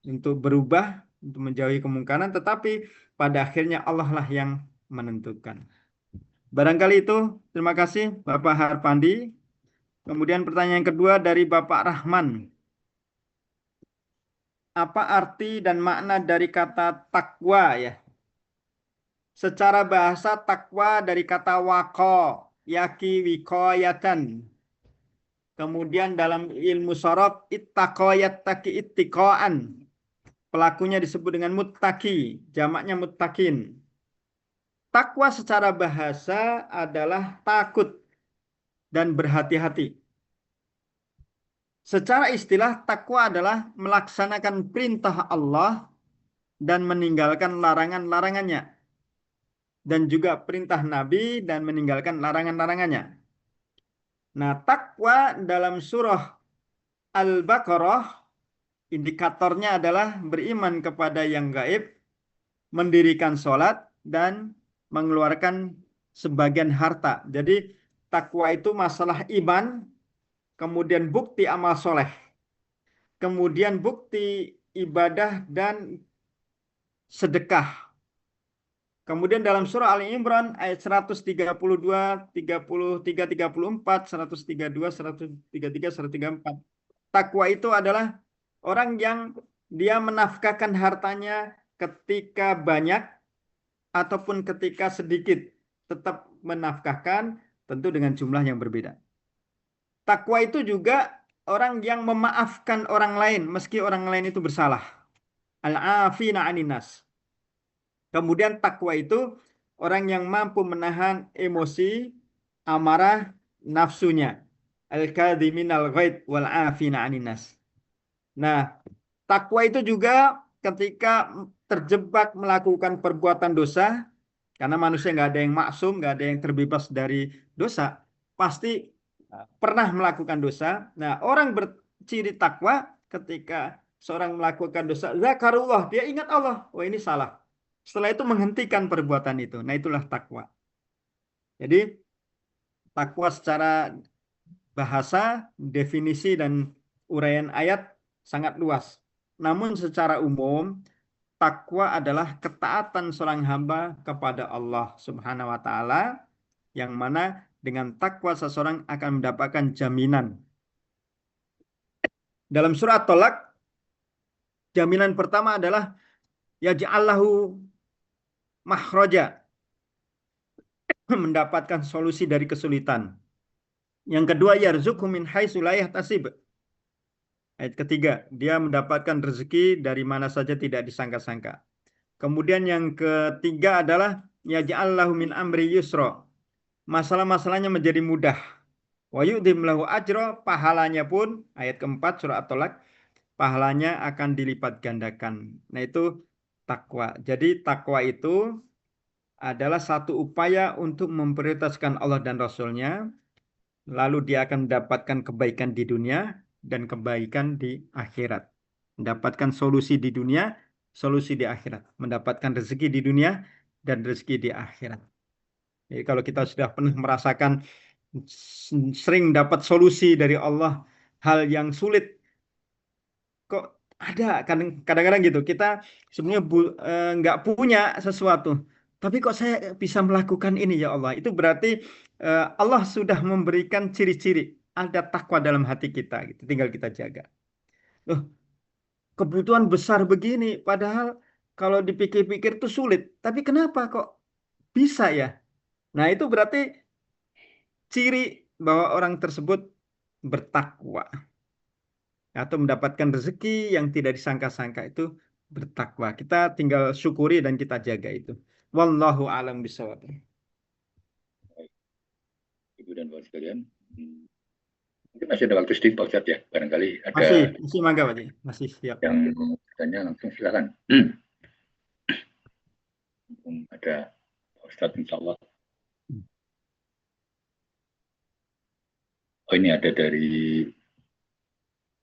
untuk berubah, untuk menjauhi kemungkaran, tetapi pada akhirnya Allah lah yang menentukan. Barangkali itu. Terima kasih Bapak Harpandi. Kemudian pertanyaan kedua dari Bapak Rahman. Apa arti dan makna dari kata takwa ya? Secara bahasa takwa dari kata waqo, yaki wikoyatan. Kemudian dalam ilmu sorof ittaqoyat taki ittiqoan. Pelakunya disebut dengan muttaqi, jamaknya muttaqin. Takwa secara bahasa adalah takut dan berhati-hati. Secara istilah takwa adalah melaksanakan perintah Allah dan meninggalkan larangan-larangannya. Dan juga perintah Nabi dan meninggalkan larangan-larangannya. Nah, takwa dalam surah Al-Baqarah indikatornya adalah beriman kepada yang gaib, mendirikan sholat, dan mengeluarkan sebagian harta. Jadi takwa itu masalah iman, kemudian bukti amal soleh, kemudian bukti ibadah dan sedekah. Kemudian dalam surah Ali Imran ayat 132, 33, 34, 132, 133, 134. Takwa itu adalah orang yang dia menafkahkan hartanya ketika banyak ataupun ketika sedikit. Tetap menafkahkan, tentu dengan jumlah yang berbeda. Takwa itu juga orang yang memaafkan orang lain meski orang lain itu bersalah. Al-afina 'anin nas. Kemudian takwa itu orang yang mampu menahan emosi, amarah, nafsunya. Al-kadhiminal ghaid wal 'afina 'anin nas. Nah, takwa itu juga ketika terjebak melakukan perbuatan dosa, karena manusia nggak ada yang maksum, nggak ada yang terbebas dari dosa, pasti pernah melakukan dosa. Nah, orang berciri takwa ketika seorang melakukan dosa, zakarullah, dia ingat Allah, oh ini salah. Setelah itu menghentikan perbuatan itu. Nah, itulah takwa. Jadi, takwa secara bahasa, definisi dan uraian ayat sangat luas. Namun secara umum, takwa adalah ketaatan seorang hamba kepada Allah Subhanahu wa taala yang mana dengan takwa seseorang akan mendapatkan jaminan. Dalam surah At-Tolak, jaminan pertama adalah yaj'allahu makhraja, mendapatkan solusi dari kesulitan. Yang kedua, yarzuqhu min haitsu la yahtasib. Ayat ketiga, dia mendapatkan rezeki dari mana saja tidak disangka-sangka. Kemudian yang ketiga adalah yaj'allahu min amri yusra. Masalah-masalahnya menjadi mudah. Wa yu'dim lahu ajra, pahalanya pun, ayat keempat surah At-Tolak, pahalanya akan dilipat gandakan. Nah, itu takwa. Jadi takwa itu adalah satu upaya untuk memprioritaskan Allah dan Rasul-Nya, lalu dia akan mendapatkan kebaikan di dunia dan kebaikan di akhirat. Mendapatkan solusi di dunia, solusi di akhirat. Mendapatkan rezeki di dunia dan rezeki di akhirat. Jadi kalau kita sudah pernah merasakan sering dapat solusi dari Allah, hal yang sulit, kok ada kadang-kadang gitu. Kita sebenarnya nggak punya sesuatu, tapi kok saya bisa melakukan ini ya Allah. Itu berarti Allah sudah memberikan ciri-ciri ada takwa dalam hati kita. Gitu. Tinggal kita jaga. Loh, kebutuhan besar begini, padahal kalau dipikir-pikir itu sulit. Tapi kenapa kok bisa ya? Nah, itu berarti ciri bahwa orang tersebut bertakwa atau mendapatkan rezeki yang tidak disangka-sangka, itu bertakwa. Kita tinggal syukuri dan kita jaga itu. Wallahu a'lam bishawab. Ibu dan Bapak sekalian, mungkin masih ada waktu sedikit Pak Ustadz ya, barangkali ada Masih mangga Pak Ji. Masih siap. yang mau bertanya langsung silakan. Ada Pak Ustadz insya Allah. Oh, ini ada dari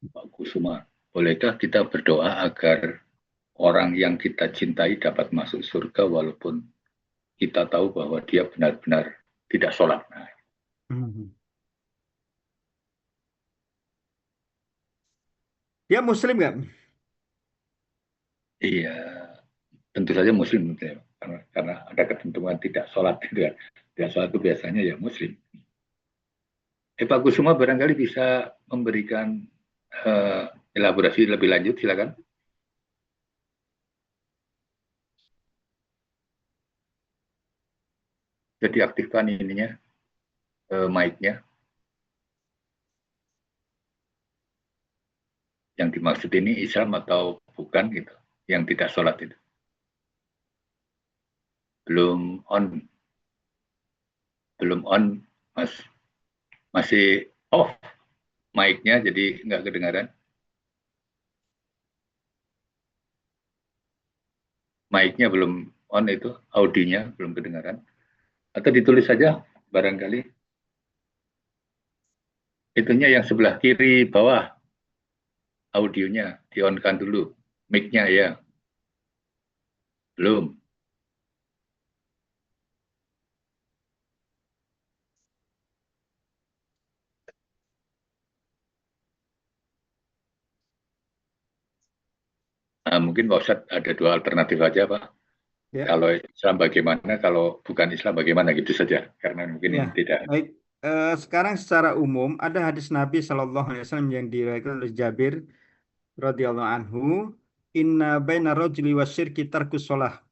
Pak Kusuma. Bolehkah kita berdoa agar orang yang kita cintai dapat masuk surga walaupun kita tahu bahwa dia benar-benar tidak sholat? Nah, Dia muslim nggak? iya, tentu saja muslim ya. Karena ada ketentuan tidak sholat. Tidak sholat itu biasanya ya muslim. Pak Kusuma barangkali bisa memberikan elaborasi lebih lanjut, silakan. Jadi aktifkan ininya, mic-nya. Yang dimaksud ini Islam atau bukan gitu, yang tidak sholat itu. Belum on, Mas. Masih off mic-nya, jadi nggak kedengaran. Mic-nya belum on, itu audionya belum kedengaran. Atau ditulis saja barangkali. Itunya yang sebelah kiri bawah, audionya di-on-kan dulu. Mic-nya ya. Belum. Mungkin Pak Ustadz ada dua alternatif aja Pak. Ya. Kalau Islam bagaimana, kalau bukan Islam bagaimana, gitu saja. Karena mungkin Ya, ini tidak. baik. Sekarang secara umum ada hadis Nabi SAW yang diriwayatkan oleh Jabir radhiyallahu anhu, inna baina rajuli wasyirki tarkus shalah.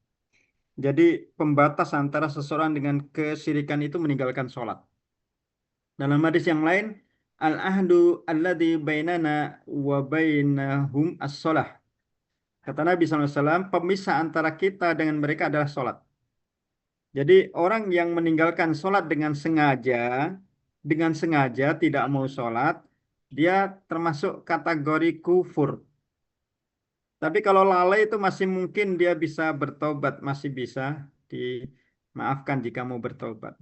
Jadi pembatas antara seseorang dengan kesyirikan itu meninggalkan sholat. Dalam hadis yang lain, al-ahdu alladhi bainana wa bainahum as-shalah. Kata Nabi SAW, pemisah antara kita dengan mereka adalah sholat. Jadi orang yang meninggalkan sholat dengan sengaja tidak mau sholat, dia termasuk kategori kufur. Tapi kalau lalai itu masih mungkin dia bisa bertobat, masih bisa dimaafkan jika mau bertobat.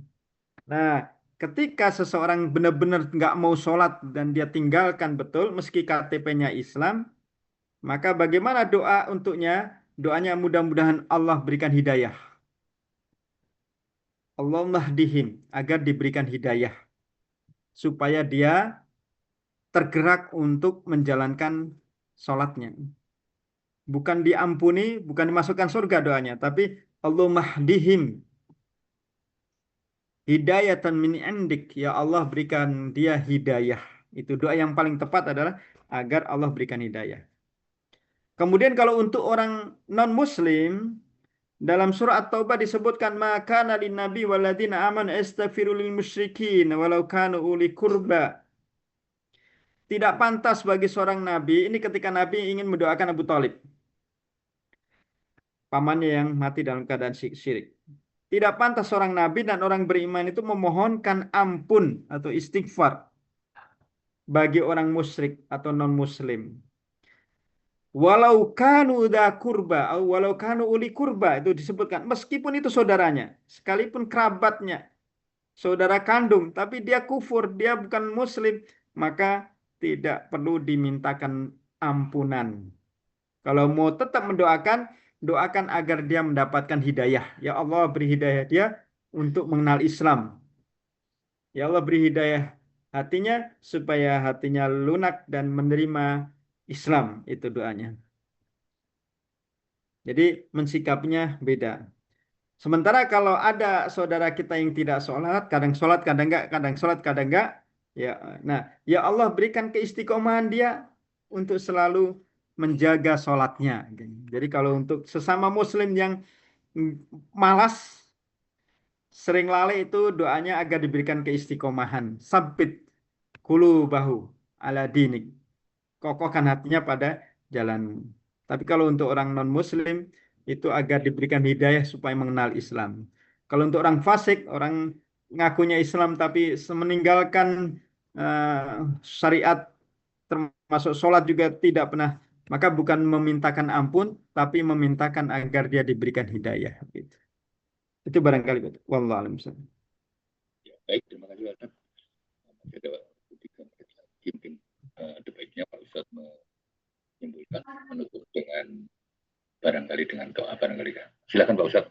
Nah, ketika seseorang benar-benar nggak mau sholat dan dia tinggalkan betul, meski KTP-nya Islam, maka bagaimana doa untuknya? Doanya mudah-mudahan Allah berikan hidayah. Allahumma hdihim, agar diberikan hidayah. Supaya dia tergerak untuk menjalankan sholatnya. Bukan diampuni, bukan dimasukkan surga doanya, tapi Allahumma hdihim. hidayatan min indik, ya Allah berikan dia hidayah. Itu doa yang paling tepat adalah agar Allah berikan hidayah. Kemudian kalau untuk orang non-muslim, dalam surah At-Taubah disebutkan maka lin nabi waladina amanu astaghfiru lil musyrikin walau kanu uli kurba. Tidak pantas bagi seorang nabi, ini ketika nabi ingin mendoakan Abu Thalib, pamannya yang mati dalam keadaan syirik. Tidak pantas seorang nabi dan orang beriman itu memohonkan ampun atau istighfar bagi orang musyrik atau non-muslim. Walau kanu da kurba, atau walau kanu uli kurba, itu disebutkan. Meskipun itu saudaranya, sekalipun kerabatnya, saudara kandung, tapi dia kufur, dia bukan muslim, maka tidak perlu dimintakan ampunan. Kalau mau tetap mendoakan, doakan agar dia mendapatkan hidayah. Ya Allah beri hidayah dia untuk mengenal Islam. Ya Allah beri hidayah hatinya supaya hatinya lunak dan menerima Islam, itu doanya. Jadi mensikapinya beda. Sementara kalau ada saudara kita yang tidak sholat, kadang enggak, kadang sholat, kadang enggak, ya, nah, ya Allah berikan keistiqomahan dia untuk selalu menjaga sholatnya. Jadi kalau untuk sesama muslim yang malas, sering lalai, itu doanya agar diberikan keistiqomahan. Sabbit qulubahu ala dinik. Kokohkan hatinya pada jalan. Tapi kalau untuk orang non-muslim, itu agar diberikan hidayah supaya mengenal Islam. Kalau untuk orang fasik, orang ngakunya Islam tapi meninggalkan syariat, termasuk sholat juga tidak pernah, maka bukan memintakan ampun, tapi memintakan agar dia diberikan hidayah. Itu barangkali betul. Wallahu a'lam bishawab. Ya, baik, terima kasih Ustaz. Mungkin ada baiknya Pak Ustaz menyimpulkan, menutup dengan barangkali dengan doa barangkali. Silakan Pak Ustaz.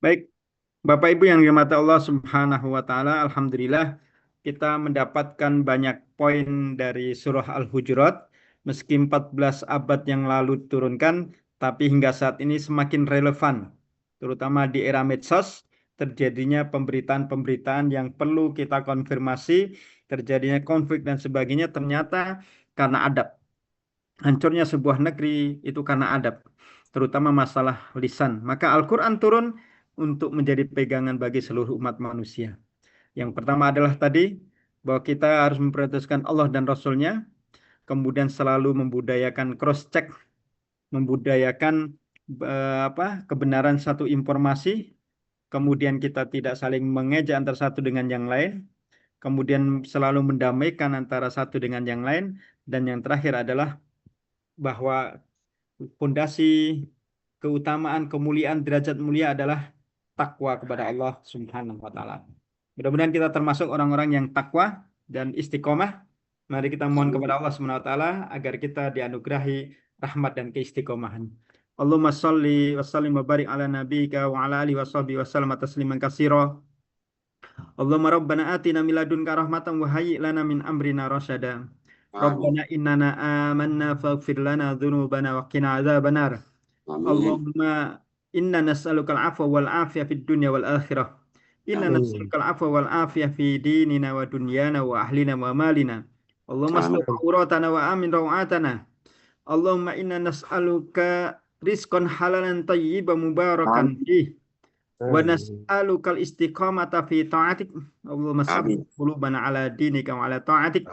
Baik, Bapak Ibu yang dirahmati Allah Subhanahu wa taala, alhamdulillah kita mendapatkan banyak poin dari surah Al-Hujurat. Meski 14 abad yang lalu diturunkan, tapi hingga saat ini semakin relevan, terutama di era medsos, terjadinya pemberitaan-pemberitaan yang perlu kita konfirmasi, terjadinya konflik dan sebagainya, ternyata karena adab. Hancurnya sebuah negeri itu karena adab, terutama masalah lisan. Maka Al-Quran turun untuk menjadi pegangan bagi seluruh umat manusia. Yang pertama adalah tadi, bahwa kita harus memprioritaskan Allah dan Rasul-Nya, kemudian selalu membudayakan cross-check, membudayakan kebenaran satu informasi, kemudian kita tidak saling mengejek antara satu dengan yang lain, kemudian selalu mendamaikan antara satu dengan yang lain, dan yang terakhir adalah bahwa fondasi keutamaan, kemuliaan, derajat mulia adalah takwa kepada Allah Subhanahu wa taala. Mudah-mudahan kita termasuk orang-orang yang takwa dan istiqomah. Mari kita mohon kepada Allah Subhanahu wa taala agar kita dianugerahi rahmat dan keistiqomahan. Allahumma shalli wa sallim wa barik ala nabiyyika wa ala alihi washabihi wasallam tasliman katsira. Allahumma rabbana atina min ladunka rahmatan wa hayyi' lana min amrina rasyada. Rabbana innana amanna faghfir lana dzunubana wa qina adzabannar. Allahumma inna nas'aluka al-'afwa wal 'afiyah fid dunya wal akhirah. Inna nas'aluka al-'afwa wal 'afiyah fi dinina wa dunyana wa ahlina wa malina. Allahumma astur auratana wa amin rawatana. Allahumma inna nas'aluka rizqan halalan tayyiban mubarakan fih. Wa nas'aluka al-istiqamata fi ta'atik. Allahumma sabbit qulubana ala dinika wa ala ta'atik.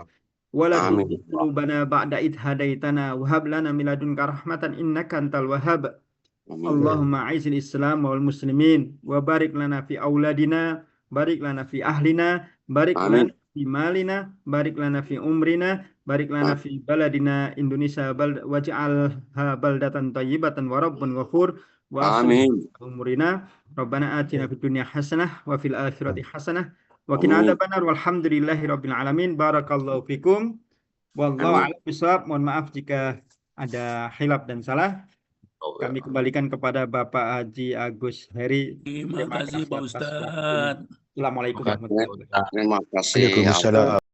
Wa la tuzigh qulubana ba'da idh hadaitana wa hab lana min ladunka rahmatan innaka antal wahhab. Allahumma aizil Islam wal muslimin wa barik lana fi auladina, barik lana fi ahlina, barik lana fi malina, barik lana fi umrina, barik lana fi baladina Indonesia, waj'alha baldatan thayyibatan wa rabbun ghafur wa amin umurina. Rabbana atina fid dunya hasanah wa fil akhirati hasanah wa qina adzabannar. Walhamdulillahi rabbil alamin. Barakallahu fikum. Wallahu a'lam bishawab. Mohon maaf jika ada khilaf dan salah. Kami kembalikan kepada Bapak Haji Agus Heri. Terima kasih Pak Ustadz. Assalamualaikum warahmatullahi wabarakatuh. Terima kasih. Waalaikumsalam.